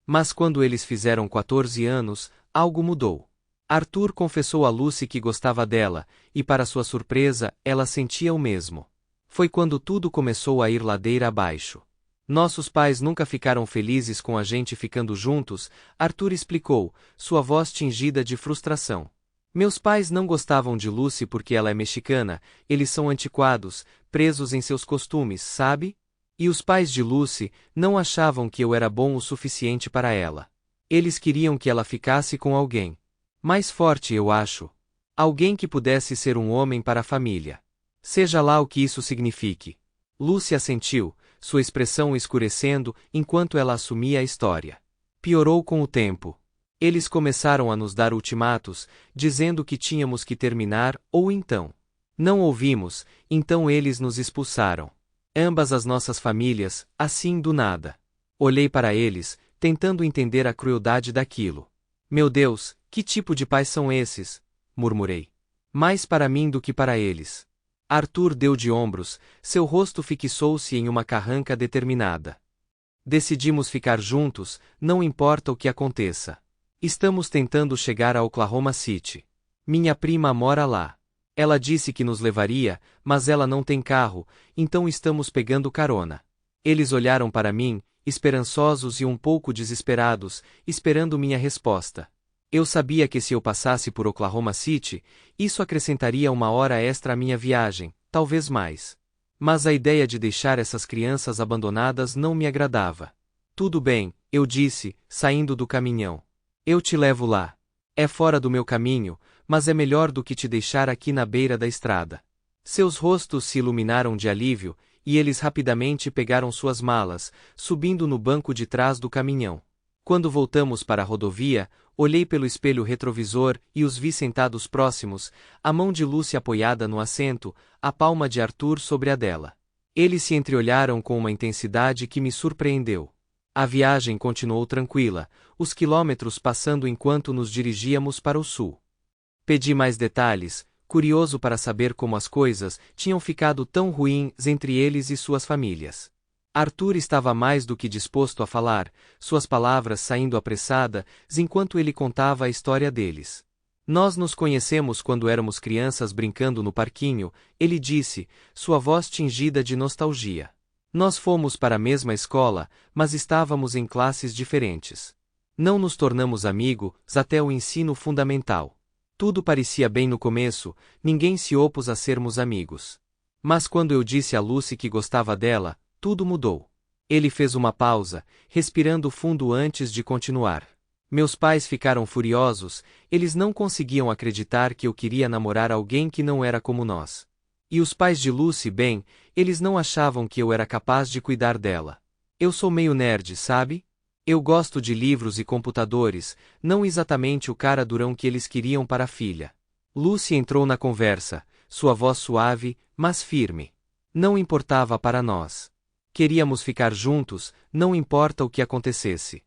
Mas quando eles fizeram 14 anos, algo mudou. Arthur confessou a Lucy que gostava dela, e para sua surpresa, ela sentia o mesmo. Foi quando tudo começou a ir ladeira abaixo. Nossos pais nunca ficaram felizes com a gente ficando juntos, Arthur explicou, sua voz tingida de frustração. Meus pais não gostavam de Lucy porque ela é mexicana, eles são antiquados, presos em seus costumes, sabe? E os pais de Lucy não achavam que eu era bom o suficiente para ela. Eles queriam que ela ficasse com alguém mais forte, eu acho. Alguém que pudesse ser um homem para a família. Seja lá o que isso signifique. Lucy assentiu, sua expressão escurecendo enquanto ela assumia a história. Piorou com o tempo. Eles começaram a nos dar ultimatos, dizendo que tínhamos que terminar ou então. Não ouvimos, então eles nos expulsaram. Ambas as nossas famílias, assim do nada. Olhei para eles, tentando entender a crueldade daquilo. Meu Deus, que tipo de pais são esses? Murmurei. Mais para mim do que para eles. Arthur deu de ombros, seu rosto fixou-se em uma carranca determinada. Decidimos ficar juntos, não importa o que aconteça. Estamos tentando chegar a Oklahoma City. Minha prima mora lá. Ela disse que nos levaria, mas ela não tem carro, então estamos pegando carona. Eles olharam para mim, esperançosos e um pouco desesperados, esperando minha resposta. Eu sabia que se eu passasse por Oklahoma City, isso acrescentaria uma hora extra à minha viagem, talvez mais. Mas a ideia de deixar essas crianças abandonadas não me agradava. Tudo bem, eu disse, saindo do caminhão. Eu te levo lá. É fora do meu caminho, mas é melhor do que te deixar aqui na beira da estrada. Seus rostos se iluminaram de alívio, e eles rapidamente pegaram suas malas, subindo no banco de trás do caminhão. Quando voltamos para a rodovia, olhei pelo espelho retrovisor e os vi sentados próximos, a mão de Lucy apoiada no assento, a palma de Arthur sobre a dela. Eles se entreolharam com uma intensidade que me surpreendeu. A viagem continuou tranquila, os quilômetros passando enquanto nos dirigíamos para o sul. Pedi mais detalhes, curioso para saber como as coisas tinham ficado tão ruins entre eles e suas famílias. Arthur estava mais do que disposto a falar, suas palavras saindo apressadas enquanto ele contava a história deles. Nós nos conhecemos quando éramos crianças brincando no parquinho, ele disse, sua voz tingida de nostalgia. Nós fomos para a mesma escola, mas estávamos em classes diferentes. Não nos tornamos amigos até o ensino fundamental. Tudo parecia bem no começo, ninguém se opôs a sermos amigos. Mas quando eu disse a Lucy que gostava dela, tudo mudou. Ele fez uma pausa, respirando fundo antes de continuar. Meus pais ficaram furiosos, eles não conseguiam acreditar que eu queria namorar alguém que não era como nós. E os pais de Lucy, bem, eles não achavam que eu era capaz de cuidar dela. Eu sou meio nerd, sabe? Eu gosto de livros e computadores, não exatamente o cara durão que eles queriam para a filha. Lucy entrou na conversa, sua voz suave, mas firme. Não importava para nós. Queríamos ficar juntos, não importa o que acontecesse.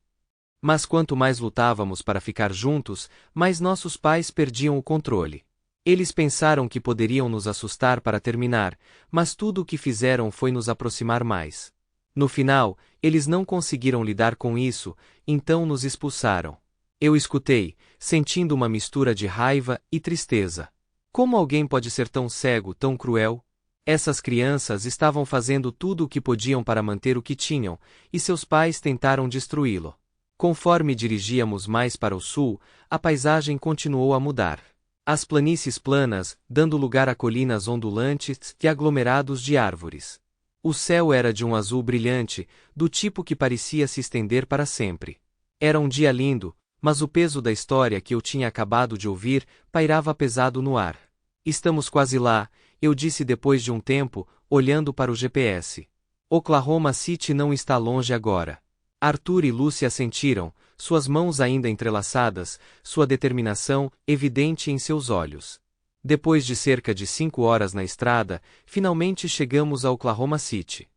Mas quanto mais lutávamos para ficar juntos, mais nossos pais perdiam o controle. Eles pensaram que poderiam nos assustar para terminar, mas tudo o que fizeram foi nos aproximar mais. No final, eles não conseguiram lidar com isso, então nos expulsaram. Eu escutei, sentindo uma mistura de raiva e tristeza. Como alguém pode ser tão cego, tão cruel? Essas crianças estavam fazendo tudo o que podiam para manter o que tinham, e seus pais tentaram destruí-lo. Conforme dirigíamos mais para o sul, a paisagem continuou a mudar. As planícies planas, dando lugar a colinas ondulantes e aglomerados de árvores. O céu era de um azul brilhante, do tipo que parecia se estender para sempre. Era um dia lindo, mas o peso da história que eu tinha acabado de ouvir pairava pesado no ar. Estamos quase lá, eu disse depois de um tempo, olhando para o GPS. Oklahoma City não está longe agora. Arthur e Lucy assentiram, suas mãos ainda entrelaçadas, sua determinação evidente em seus olhos. Depois de cerca de 5 horas na estrada, finalmente chegamos a Oklahoma City.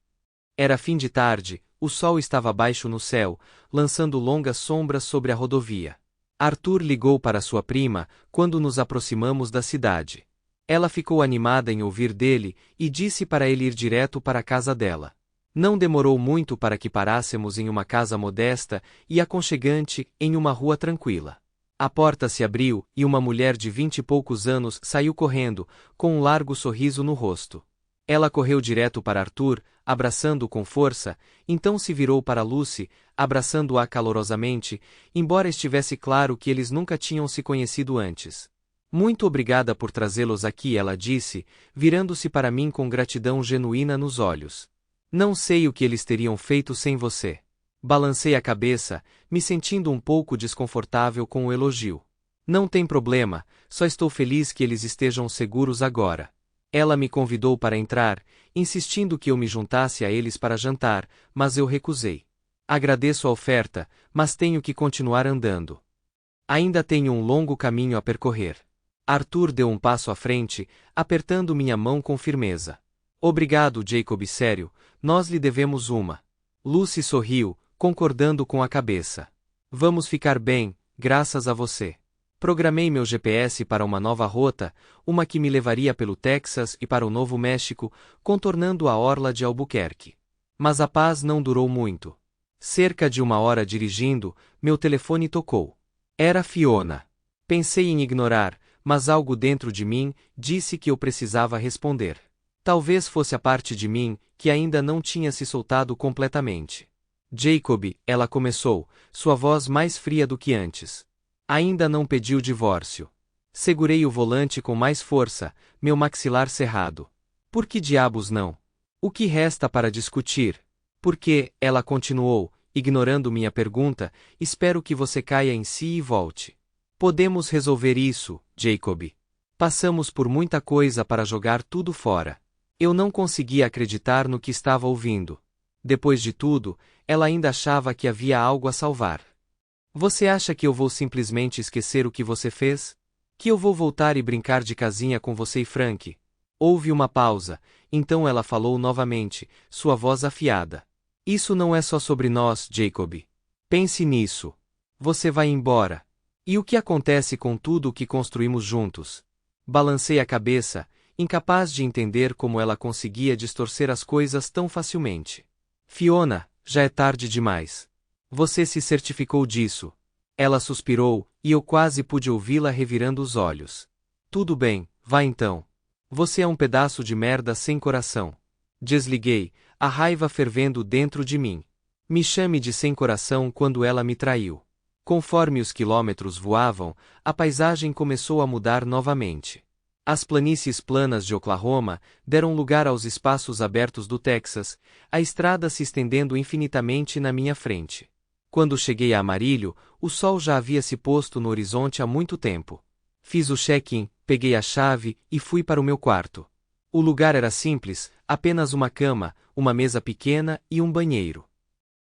Era fim de tarde, o sol estava baixo no céu, lançando longas sombras sobre a rodovia. Arthur ligou para sua prima quando nos aproximamos da cidade. Ela ficou animada em ouvir dele e disse para ele ir direto para a casa dela. Não demorou muito para que parássemos em uma casa modesta e aconchegante, em uma rua tranquila. A porta se abriu e uma mulher de 20 e poucos anos saiu correndo, com um largo sorriso no rosto. Ela correu direto para Arthur, abraçando-o com força, então se virou para Lucy, abraçando-a calorosamente, embora estivesse claro que eles nunca tinham se conhecido antes. Muito obrigada por trazê-los aqui, ela disse, virando-se para mim com gratidão genuína nos olhos. Não sei o que eles teriam feito sem você. Balancei a cabeça, me sentindo um pouco desconfortável com o elogio. Não tem problema, só estou feliz que eles estejam seguros agora. Ela me convidou para entrar, insistindo que eu me juntasse a eles para jantar, mas eu recusei. Agradeço a oferta, mas tenho que continuar andando. Ainda tenho um longo caminho a percorrer. Arthur deu um passo à frente, apertando minha mão com firmeza. Obrigado, Jacob, sério, nós lhe devemos uma. Lucy sorriu, concordando com a cabeça. Vamos ficar bem, graças a você. Programei meu GPS para uma nova rota, uma que me levaria pelo Texas e para o Novo México, contornando a orla de Albuquerque. Mas a paz não durou muito. Cerca de 1 hora dirigindo, meu telefone tocou. Era Fiona. Pensei em ignorar, mas algo dentro de mim disse que eu precisava responder. Talvez fosse a parte de mim que ainda não tinha se soltado completamente. Jacob, ela começou, sua voz mais fria do que antes. Ainda não pedi o divórcio. Segurei o volante com mais força, meu maxilar cerrado. Por que diabos não? O que resta para discutir? Porque, ela continuou, ignorando minha pergunta, espero que você caia em si e volte. Podemos resolver isso, Jacob. Passamos por muita coisa para jogar tudo fora. Eu não conseguia acreditar no que estava ouvindo. Depois de tudo, ela ainda achava que havia algo a salvar. Você acha que eu vou simplesmente esquecer o que você fez? Que eu vou voltar e brincar de casinha com você e Frank? Houve uma pausa, então ela falou novamente, sua voz afiada. Isso não é só sobre nós, Jacob. Pense nisso. Você vai embora. E o que acontece com tudo o que construímos juntos? Balancei a cabeça, incapaz de entender como ela conseguia distorcer as coisas tão facilmente. Fiona, já é tarde demais. Você se certificou disso. Ela suspirou, e eu quase pude ouvi-la revirando os olhos. Tudo bem, vá então. Você é um pedaço de merda sem coração. Desliguei, a raiva fervendo dentro de mim. Me chame de sem coração quando ela me traiu. Conforme os quilômetros voavam, a paisagem começou a mudar novamente. As planícies planas de Oklahoma deram lugar aos espaços abertos do Texas, a estrada se estendendo infinitamente na minha frente. Quando cheguei a Amarillo, o sol já havia se posto no horizonte há muito tempo. Fiz o check-in, peguei a chave e fui para o meu quarto. O lugar era simples, apenas uma cama, uma mesa pequena e um banheiro.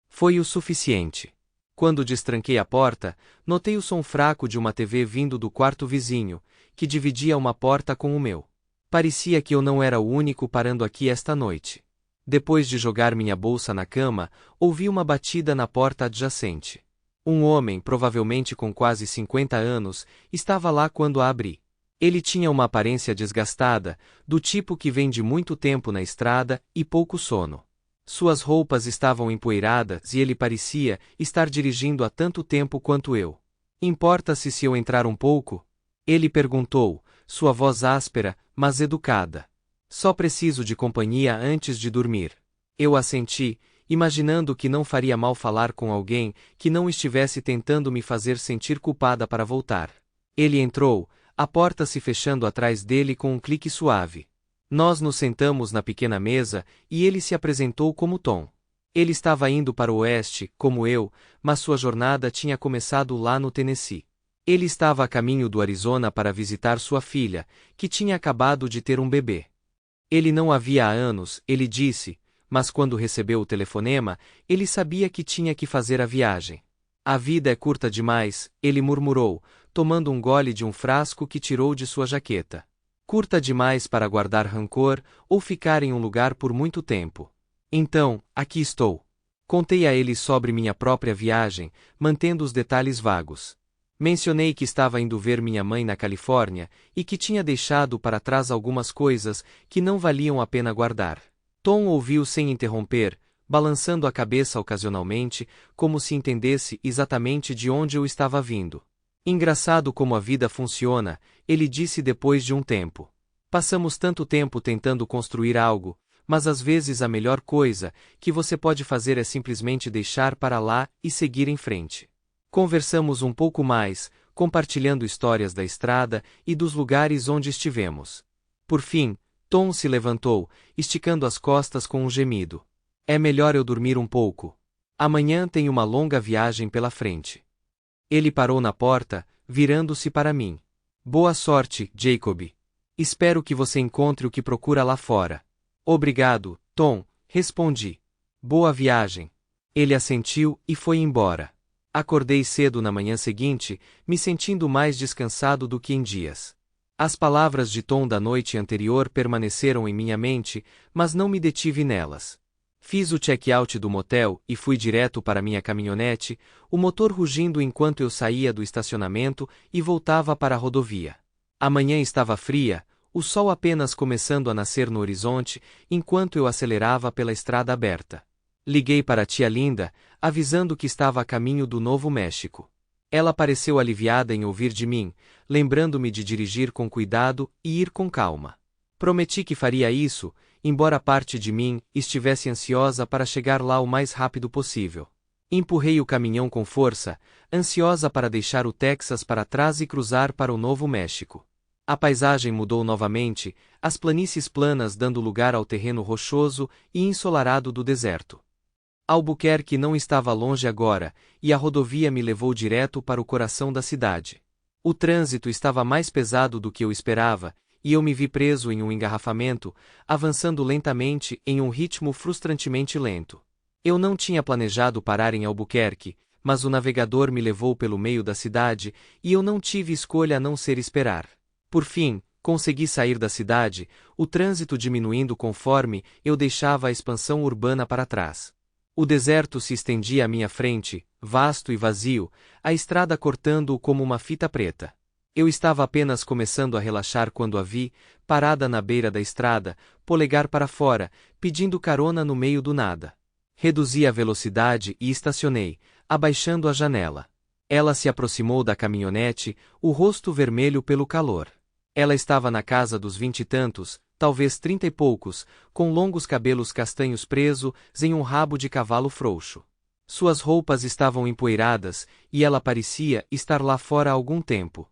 Foi o suficiente. Quando destranquei a porta, notei o som fraco de uma TV vindo do quarto vizinho, que dividia uma porta com o meu. Parecia que eu não era o único parando aqui esta noite. Depois de jogar minha bolsa na cama, ouvi uma batida na porta adjacente. Um homem, provavelmente com quase 50 anos, estava lá quando a abri. Ele tinha uma aparência desgastada, do tipo que vem de muito tempo na estrada e pouco sono. Suas roupas estavam empoeiradas e ele parecia estar dirigindo há tanto tempo quanto eu. Importa-se se eu entrar um pouco? Ele perguntou, sua voz áspera, mas educada. Só preciso de companhia antes de dormir. Eu assenti, imaginando que não faria mal falar com alguém que não estivesse tentando me fazer sentir culpada para voltar. Ele entrou, a porta se fechando atrás dele com um clique suave. Nós nos sentamos na pequena mesa e ele se apresentou como Tom. Ele estava indo para o oeste, como eu, mas sua jornada tinha começado lá no Tennessee. Ele estava a caminho do Arizona para visitar sua filha, que tinha acabado de ter um bebê. Ele não a via há anos, ele disse, mas quando recebeu o telefonema, ele sabia que tinha que fazer a viagem. A vida é curta demais, ele murmurou, tomando um gole de um frasco que tirou de sua jaqueta. Curta demais para guardar rancor ou ficar em um lugar por muito tempo. Então, aqui estou. Contei a ele sobre minha própria viagem, mantendo os detalhes vagos. Mencionei que estava indo ver minha mãe na Califórnia e que tinha deixado para trás algumas coisas que não valiam a pena guardar. Tom ouviu sem interromper, balançando a cabeça ocasionalmente, como se entendesse exatamente de onde eu estava vindo. Engraçado como a vida funciona, ele disse depois de um tempo. Passamos tanto tempo tentando construir algo, mas às vezes a melhor coisa que você pode fazer é simplesmente deixar para lá e seguir em frente. Conversamos um pouco mais, compartilhando histórias da estrada e dos lugares onde estivemos. Por fim, Tom se levantou, esticando as costas com um gemido. É melhor eu dormir um pouco. Amanhã tenho uma longa viagem pela frente. Ele parou na porta, virando-se para mim. Boa sorte, Jacob. Espero que você encontre o que procura lá fora. Obrigado, Tom, respondi. Boa viagem. Ele assentiu e foi embora. Acordei cedo na manhã seguinte, me sentindo mais descansado do que em dias. As palavras de Tom da noite anterior permaneceram em minha mente, mas não me detive nelas. Fiz o check-out do motel e fui direto para minha caminhonete, o motor rugindo enquanto eu saía do estacionamento e voltava para a rodovia. A manhã estava fria, o sol apenas começando a nascer no horizonte, enquanto eu acelerava pela estrada aberta. Liguei para a tia Linda, avisando que estava a caminho do Novo México. Ela pareceu aliviada em ouvir de mim, lembrando-me de dirigir com cuidado e ir com calma. Prometi que faria isso, embora parte de mim estivesse ansiosa para chegar lá o mais rápido possível. Empurrei o caminhão com força, ansiosa para deixar o Texas para trás e cruzar para o Novo México. A paisagem mudou novamente, as planícies planas dando lugar ao terreno rochoso e ensolarado do deserto. Albuquerque não estava longe agora, e a rodovia me levou direto para o coração da cidade. O trânsito estava mais pesado do que eu esperava, e eu me vi preso em um engarrafamento, avançando lentamente em um ritmo frustrantemente lento. Eu não tinha planejado parar em Albuquerque, mas o navegador me levou pelo meio da cidade e eu não tive escolha a não ser esperar. Por fim, consegui sair da cidade, o trânsito diminuindo conforme eu deixava a expansão urbana para trás. O deserto se estendia à minha frente, vasto e vazio, a estrada cortando-o como uma fita preta. Eu estava apenas começando a relaxar quando a vi, parada na beira da estrada, polegar para fora, pedindo carona no meio do nada. Reduzi a velocidade e estacionei, abaixando a janela. Ela se aproximou da caminhonete, o rosto vermelho pelo calor. Ela estava na casa dos 20 e tantos, talvez 30 e poucos, com longos cabelos castanhos presos em um rabo de cavalo frouxo. Suas roupas estavam empoeiradas, e ela parecia estar lá fora há algum tempo.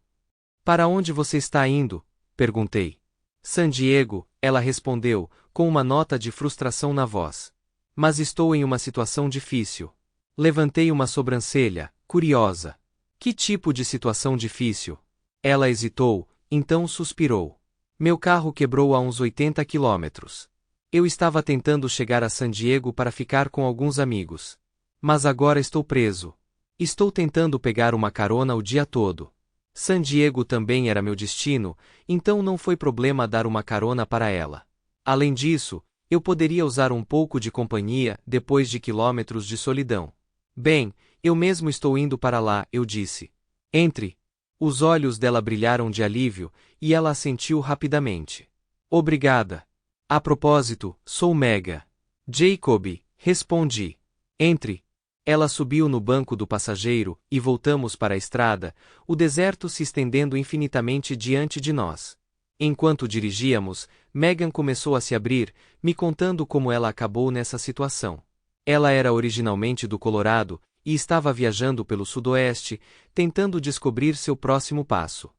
Para onde você está indo? Perguntei. San Diego, ela respondeu, com uma nota de frustração na voz. Mas estou em uma situação difícil. Levantei uma sobrancelha, curiosa. Que tipo de situação difícil? Ela hesitou, então suspirou. Meu carro quebrou a uns 80 quilômetros. Eu estava tentando chegar a San Diego para ficar com alguns amigos. Mas agora estou preso. Estou tentando pegar uma carona o dia todo. San Diego também era meu destino, então não foi problema dar uma carona para ela. Além disso, eu poderia usar um pouco de companhia depois de quilômetros de solidão. Bem, eu mesmo estou indo para lá, eu disse. Entre. Os olhos dela brilharam de alívio, e ela assentiu rapidamente. Obrigada. A propósito, sou Mega. Jacob, respondi. Entre. Ela subiu no banco do passageiro, e voltamos para a estrada, o deserto se estendendo infinitamente diante de nós. Enquanto dirigíamos, Megan começou a se abrir, me contando como ela acabou nessa situação. Ela era originalmente do Colorado, e estava viajando pelo sudoeste, tentando descobrir seu próximo passo.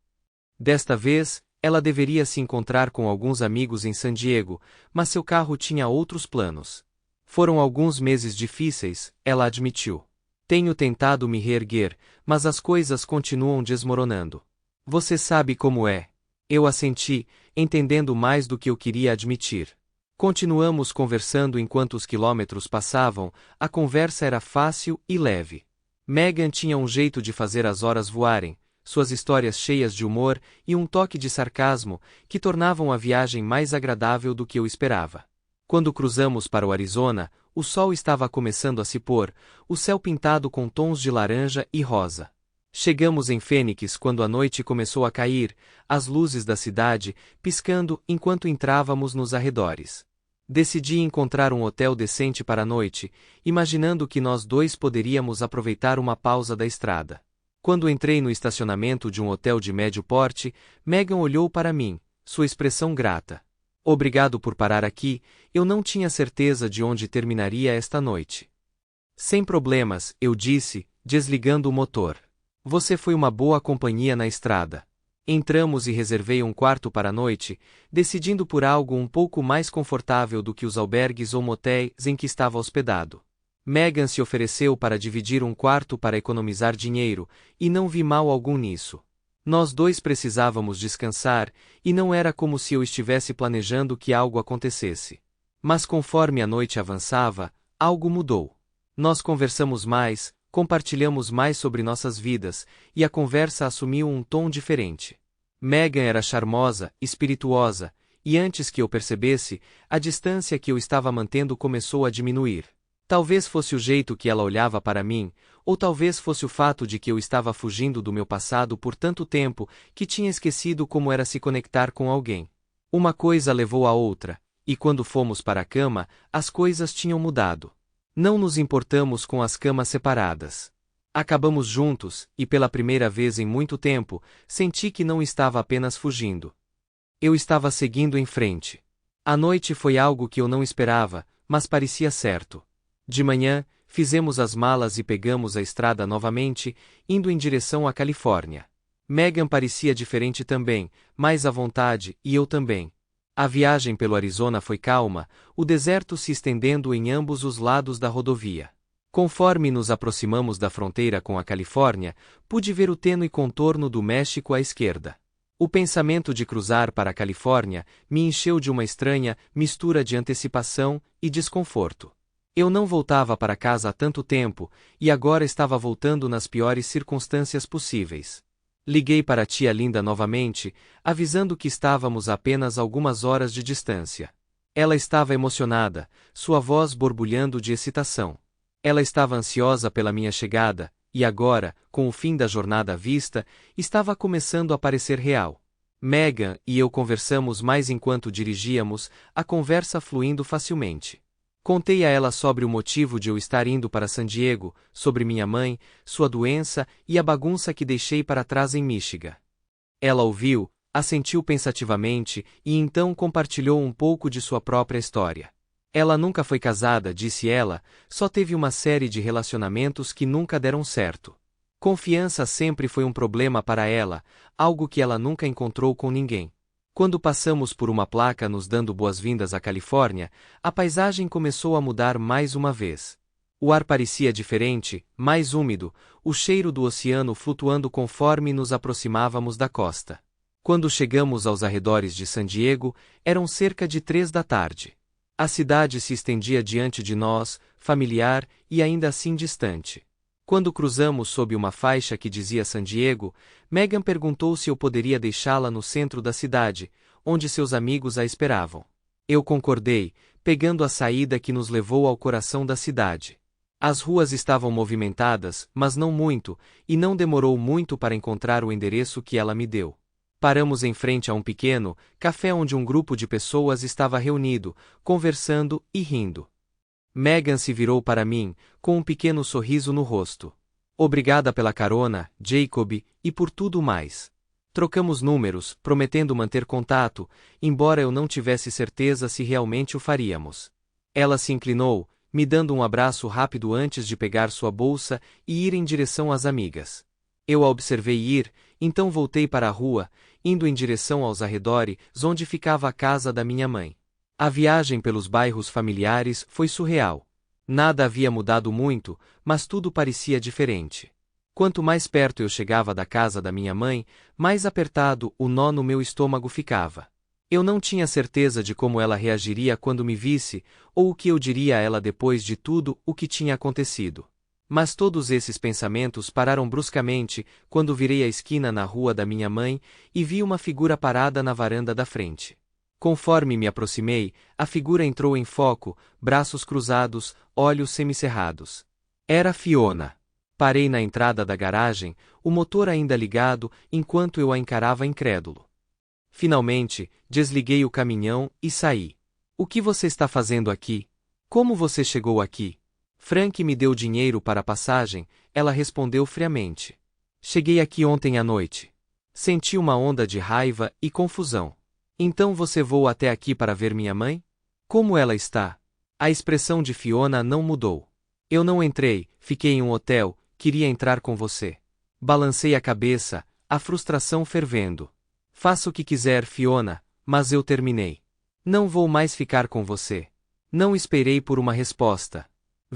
Desta vez, ela deveria se encontrar com alguns amigos em San Diego, mas seu carro tinha outros planos. Foram alguns meses difíceis, ela admitiu. Tenho tentado me reerguer, mas as coisas continuam desmoronando. Você sabe como é. Eu assenti, entendendo mais do que eu queria admitir. Continuamos conversando enquanto os quilômetros passavam, a conversa era fácil e leve. Megan tinha um jeito de fazer as horas voarem, suas histórias cheias de humor e um toque de sarcasmo, que tornavam a viagem mais agradável do que eu esperava. Quando cruzamos para o Arizona, o sol estava começando a se pôr, o céu pintado com tons de laranja e rosa. Chegamos em Phoenix quando a noite começou a cair, as luzes da cidade piscando enquanto entrávamos nos arredores. Decidi encontrar um hotel decente para a noite, imaginando que nós dois poderíamos aproveitar uma pausa da estrada. Quando entrei no estacionamento de um hotel de médio porte, Megan olhou para mim, sua expressão grata. Obrigado por parar aqui, eu não tinha certeza de onde terminaria esta noite. Sem problemas, eu disse, desligando o motor. Você foi uma boa companhia na estrada. Entramos e reservei um quarto para a noite, decidindo por algo um pouco mais confortável do que os albergues ou motéis em que estava hospedado. Megan se ofereceu para dividir um quarto para economizar dinheiro, e não vi mal algum nisso. Nós dois precisávamos descansar, e não era como se eu estivesse planejando que algo acontecesse. Mas conforme a noite avançava, algo mudou. Nós conversamos mais, compartilhamos mais sobre nossas vidas, e a conversa assumiu um tom diferente. Megan era charmosa, espirituosa, e antes que eu percebesse, a distância que eu estava mantendo começou a diminuir. Talvez fosse o jeito que ela olhava para mim, ou talvez fosse o fato de que eu estava fugindo do meu passado por tanto tempo que tinha esquecido como era se conectar com alguém. Uma coisa levou a outra, e quando fomos para a cama, as coisas tinham mudado. Não nos importamos com as camas separadas. Acabamos juntos, e pela primeira vez em muito tempo, senti que não estava apenas fugindo. Eu estava seguindo em frente. A noite foi algo que eu não esperava, mas parecia certo. De manhã, fizemos as malas e pegamos a estrada novamente, indo em direção à Califórnia. Megan parecia diferente também, mais à vontade, e eu também. A viagem pelo Arizona foi calma, o deserto se estendendo em ambos os lados da rodovia. Conforme nos aproximamos da fronteira com a Califórnia, pude ver o tênue contorno do México à esquerda. O pensamento de cruzar para a Califórnia me encheu de uma estranha mistura de antecipação e desconforto. Eu não voltava para casa há tanto tempo, e agora estava voltando nas piores circunstâncias possíveis. Liguei para a tia Linda novamente, avisando que estávamos a apenas algumas horas de distância. Ela estava emocionada, sua voz borbulhando de excitação. Ela estava ansiosa pela minha chegada, e agora, com o fim da jornada à vista, estava começando a parecer real. Megan e eu conversamos mais enquanto dirigíamos, a conversa fluindo facilmente. Contei a ela sobre o motivo de eu estar indo para San Diego, sobre minha mãe, sua doença e a bagunça que deixei para trás em Michigan. Ela ouviu, assentiu pensativamente e então compartilhou um pouco de sua própria história. Ela nunca foi casada, disse ela, só teve uma série de relacionamentos que nunca deram certo. Confiança sempre foi um problema para ela, algo que ela nunca encontrou com ninguém. Quando passamos por uma placa nos dando boas-vindas à Califórnia, a paisagem começou a mudar mais uma vez. O ar parecia diferente, mais úmido, o cheiro do oceano flutuando conforme nos aproximávamos da costa. Quando chegamos aos arredores de San Diego, eram cerca de 3 da tarde. A cidade se estendia diante de nós, familiar e ainda assim distante. Quando cruzamos sob uma faixa que dizia San Diego, Megan perguntou se eu poderia deixá-la no centro da cidade, onde seus amigos a esperavam. Eu concordei, pegando a saída que nos levou ao coração da cidade. As ruas estavam movimentadas, mas não muito, e não demorou muito para encontrar o endereço que ela me deu. Paramos em frente a um pequeno café onde um grupo de pessoas estava reunido, conversando e rindo. Megan se virou para mim, com um pequeno sorriso no rosto. Obrigada pela carona, Jacob, e por tudo mais. Trocamos números, prometendo manter contato, embora eu não tivesse certeza se realmente o faríamos. Ela se inclinou, me dando um abraço rápido antes de pegar sua bolsa e ir em direção às amigas. Eu a observei ir, então voltei para a rua, indo em direção aos arredores, onde ficava a casa da minha mãe. A viagem pelos bairros familiares foi surreal. Nada havia mudado muito, mas tudo parecia diferente. Quanto mais perto eu chegava da casa da minha mãe, mais apertado o nó no meu estômago ficava. Eu não tinha certeza de como ela reagiria quando me visse, ou o que eu diria a ela depois de tudo o que tinha acontecido. Mas todos esses pensamentos pararam bruscamente quando virei a esquina na rua da minha mãe e vi uma figura parada na varanda da frente. Conforme me aproximei, a figura entrou em foco, braços cruzados, olhos semicerrados. Era Fiona. Parei na entrada da garagem, o motor ainda ligado, enquanto eu a encarava incrédulo. Finalmente, desliguei o caminhão e saí. O que você está fazendo aqui? Como você chegou aqui? Frank me deu dinheiro para a passagem, ela respondeu friamente. Cheguei aqui ontem à noite. Senti uma onda de raiva e confusão. Então você voou até aqui para ver minha mãe? Como ela está? A expressão de Fiona não mudou. Eu não entrei, fiquei em um hotel, queria entrar com você. Balancei a cabeça, a frustração fervendo. Faça o que quiser, Fiona, mas eu terminei. Não vou mais ficar com você. Não esperei por uma resposta.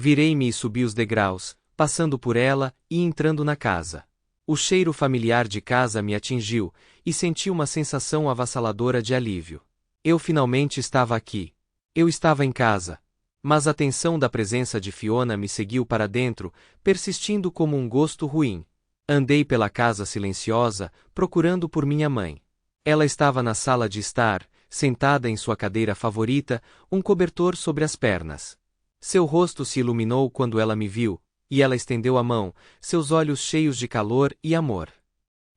Virei-me e subi os degraus, passando por ela e entrando na casa. O cheiro familiar de casa me atingiu, e senti uma sensação avassaladora de alívio. Eu finalmente estava aqui. Eu estava em casa. Mas a tensão da presença de Fiona me seguiu para dentro, persistindo como um gosto ruim. Andei pela casa silenciosa, procurando por minha mãe. Ela estava na sala de estar, sentada em sua cadeira favorita, um cobertor sobre as pernas. Seu rosto se iluminou quando ela me viu, e ela estendeu a mão, seus olhos cheios de calor e amor.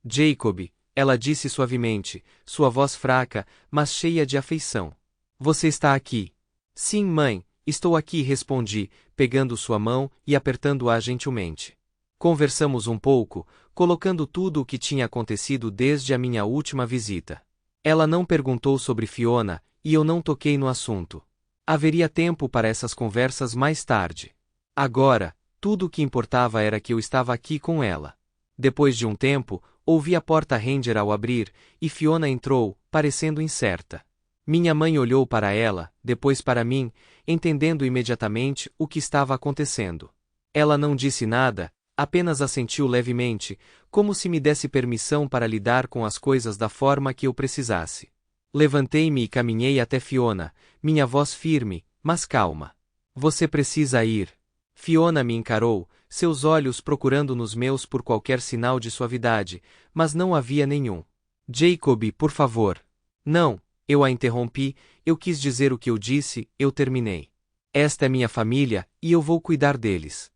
Jacob, ela disse suavemente, sua voz fraca, mas cheia de afeição. Você está aqui. Sim, mãe, estou aqui, respondi, pegando sua mão e apertando-a gentilmente. Conversamos um pouco, colocando tudo o que tinha acontecido desde a minha última visita. Ela não perguntou sobre Fiona, e eu não toquei no assunto. Haveria tempo para essas conversas mais tarde. Agora, tudo o que importava era que eu estava aqui com ela. Depois de um tempo, ouvi a porta ranger ao abrir, e Fiona entrou, parecendo incerta. Minha mãe olhou para ela, depois para mim, entendendo imediatamente o que estava acontecendo. Ela não disse nada, apenas assentiu levemente, como se me desse permissão para lidar com as coisas da forma que eu precisasse. Levantei-me e caminhei até Fiona, minha voz firme, mas calma. Você precisa ir. Fiona me encarou, seus olhos procurando nos meus por qualquer sinal de suavidade, mas não havia nenhum. Jacob, por favor. Não, eu a interrompi, eu quis dizer o que eu disse, eu terminei. Esta é minha família, e eu vou cuidar deles.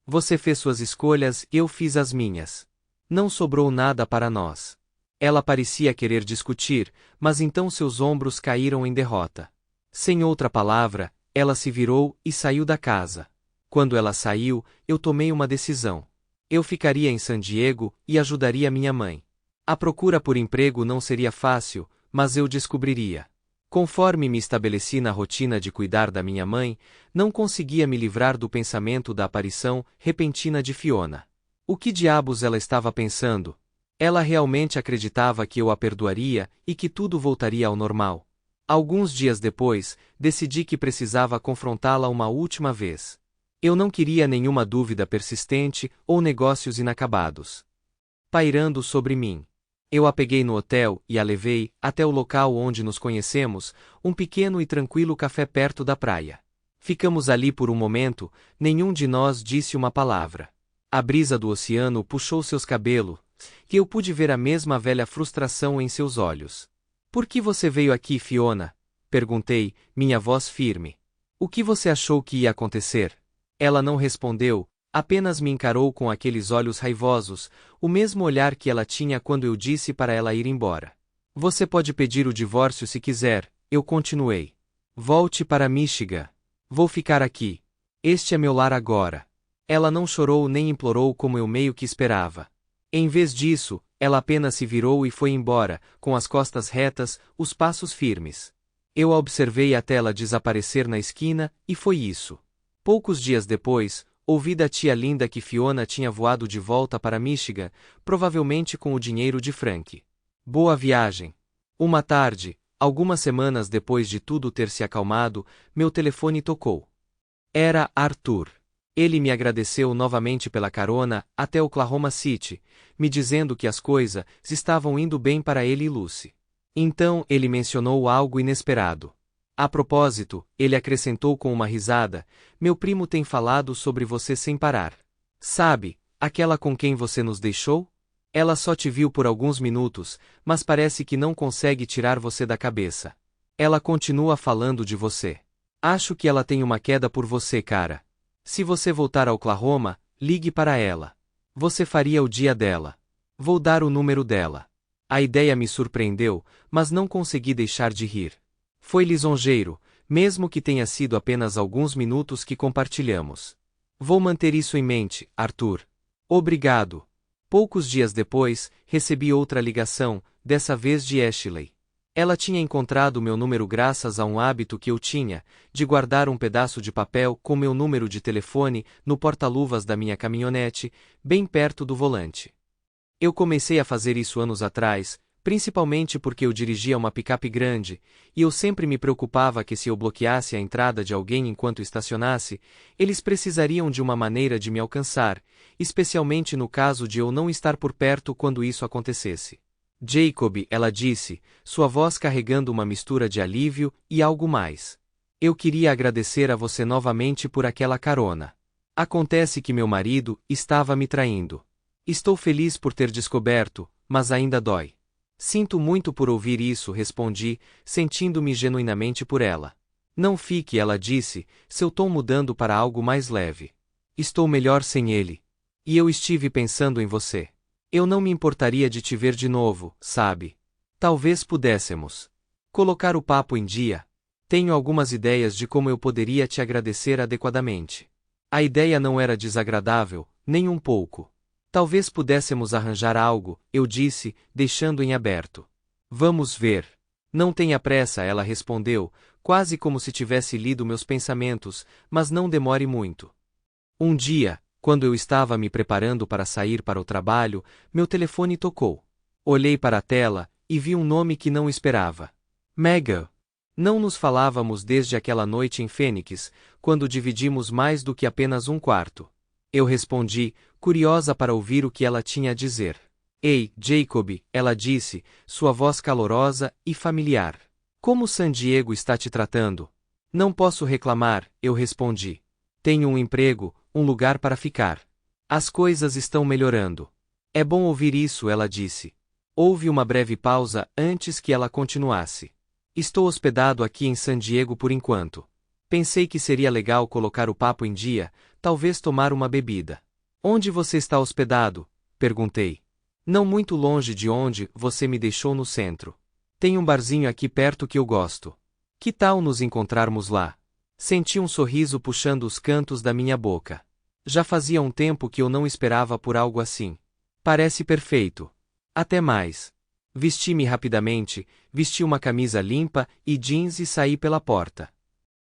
Você fez suas escolhas, eu fiz as minhas. Não sobrou nada para nós. Ela parecia querer discutir, mas então seus ombros caíram em derrota. Sem outra palavra, ela se virou e saiu da casa. Quando ela saiu, eu tomei uma decisão. Eu ficaria em San Diego e ajudaria minha mãe. A procura por emprego não seria fácil, mas eu descobriria. Conforme me estabeleci na rotina de cuidar da minha mãe, não conseguia me livrar do pensamento da aparição repentina de Fiona. O que diabos ela estava pensando? Ela realmente acreditava que eu a perdoaria e que tudo voltaria ao normal. Alguns dias depois, decidi que precisava confrontá-la uma última vez. Eu não queria nenhuma dúvida persistente ou negócios inacabados pairando sobre mim. Eu a peguei no hotel e a levei até o local onde nos conhecemos, um pequeno e tranquilo café perto da praia. Ficamos ali por um momento, nenhum de nós disse uma palavra. A brisa do oceano puxou seus cabelos, e eu pude ver a mesma velha frustração em seus olhos. Por que você veio aqui, Fiona? Perguntei, minha voz firme. O que você achou que ia acontecer? Ela não respondeu, apenas me encarou com aqueles olhos raivosos, o mesmo olhar que ela tinha quando eu disse para ela ir embora. Você pode pedir o divórcio se quiser, eu continuei. Volte para Michigan. Vou ficar aqui. Este é meu lar agora. Ela não chorou nem implorou como eu meio que esperava. Em vez disso, ela apenas se virou e foi embora, com as costas retas, os passos firmes. Eu a observei até ela desaparecer na esquina, e foi isso. Poucos dias depois, ouvi da tia Linda que Fiona tinha voado de volta para Michigan, provavelmente com o dinheiro de Frank. Boa viagem. Uma tarde, algumas semanas depois de tudo ter se acalmado, meu telefone tocou. Era Arthur. Ele me agradeceu novamente pela carona até Oklahoma City, me dizendo que as coisas estavam indo bem para ele e Lucy. Então ele mencionou algo inesperado. A propósito, ele acrescentou com uma risada, meu primo tem falado sobre você sem parar. Sabe, aquela com quem você nos deixou? Ela só te viu por alguns minutos, mas parece que não consegue tirar você da cabeça. Ela continua falando de você. Acho que ela tem uma queda por você, cara. Se você voltar a Oklahoma, ligue para ela. Você faria o dia dela. Vou dar o número dela. A ideia me surpreendeu, mas não consegui deixar de rir. Foi lisonjeiro, mesmo que tenha sido apenas alguns minutos que compartilhamos. Vou manter isso em mente, Arthur. Obrigado. Poucos dias depois, recebi outra ligação, dessa vez de Ashley. Ela tinha encontrado meu número graças a um hábito que eu tinha, de guardar um pedaço de papel com meu número de telefone no porta-luvas da minha caminhonete, bem perto do volante. Eu comecei a fazer isso anos atrás, principalmente porque eu dirigia uma picape grande, e eu sempre me preocupava que se eu bloqueasse a entrada de alguém enquanto estacionasse, eles precisariam de uma maneira de me alcançar, especialmente no caso de eu não estar por perto quando isso acontecesse. Jacob, ela disse, sua voz carregando uma mistura de alívio e algo mais. Eu queria agradecer a você novamente por aquela carona. Acontece que meu marido estava me traindo. Estou feliz por ter descoberto, mas ainda dói. Sinto muito por ouvir isso, respondi, sentindo-me genuinamente por ela. Não fique, ela disse, seu tom mudando para algo mais leve. Estou melhor sem ele. E eu estive pensando em você. Eu não me importaria de te ver de novo, sabe? Talvez pudéssemos colocar o papo em dia. Tenho algumas ideias de como eu poderia te agradecer adequadamente. A ideia não era desagradável, nem um pouco. Talvez pudéssemos arranjar algo, eu disse, deixando em aberto. Vamos ver. Não tenha pressa, ela respondeu, quase como se tivesse lido meus pensamentos, mas não demore muito. Um dia, quando eu estava me preparando para sair para o trabalho, meu telefone tocou. Olhei para a tela, e vi um nome que não esperava. Megan. Não nos falávamos desde aquela noite em Phoenix, quando dividimos mais do que apenas um quarto. Eu respondi, curiosa para ouvir o que ela tinha a dizer. Ei, Jacob, ela disse, sua voz calorosa e familiar. Como San Diego está te tratando? Não posso reclamar, eu respondi. Tenho um emprego, um lugar para ficar. As coisas estão melhorando. É bom ouvir isso, ela disse. Houve uma breve pausa antes que ela continuasse. Estou hospedado aqui em San Diego por enquanto. Pensei que seria legal colocar o papo em dia, talvez tomar uma bebida. Onde você está hospedado? Perguntei. Não muito longe de onde você me deixou no centro. Tem um barzinho aqui perto que eu gosto. Que tal nos encontrarmos lá? Senti um sorriso puxando os cantos da minha boca. Já fazia um tempo que eu não esperava por algo assim. Parece perfeito. Até mais. Vesti-me rapidamente, vesti uma camisa limpa e jeans e saí pela porta.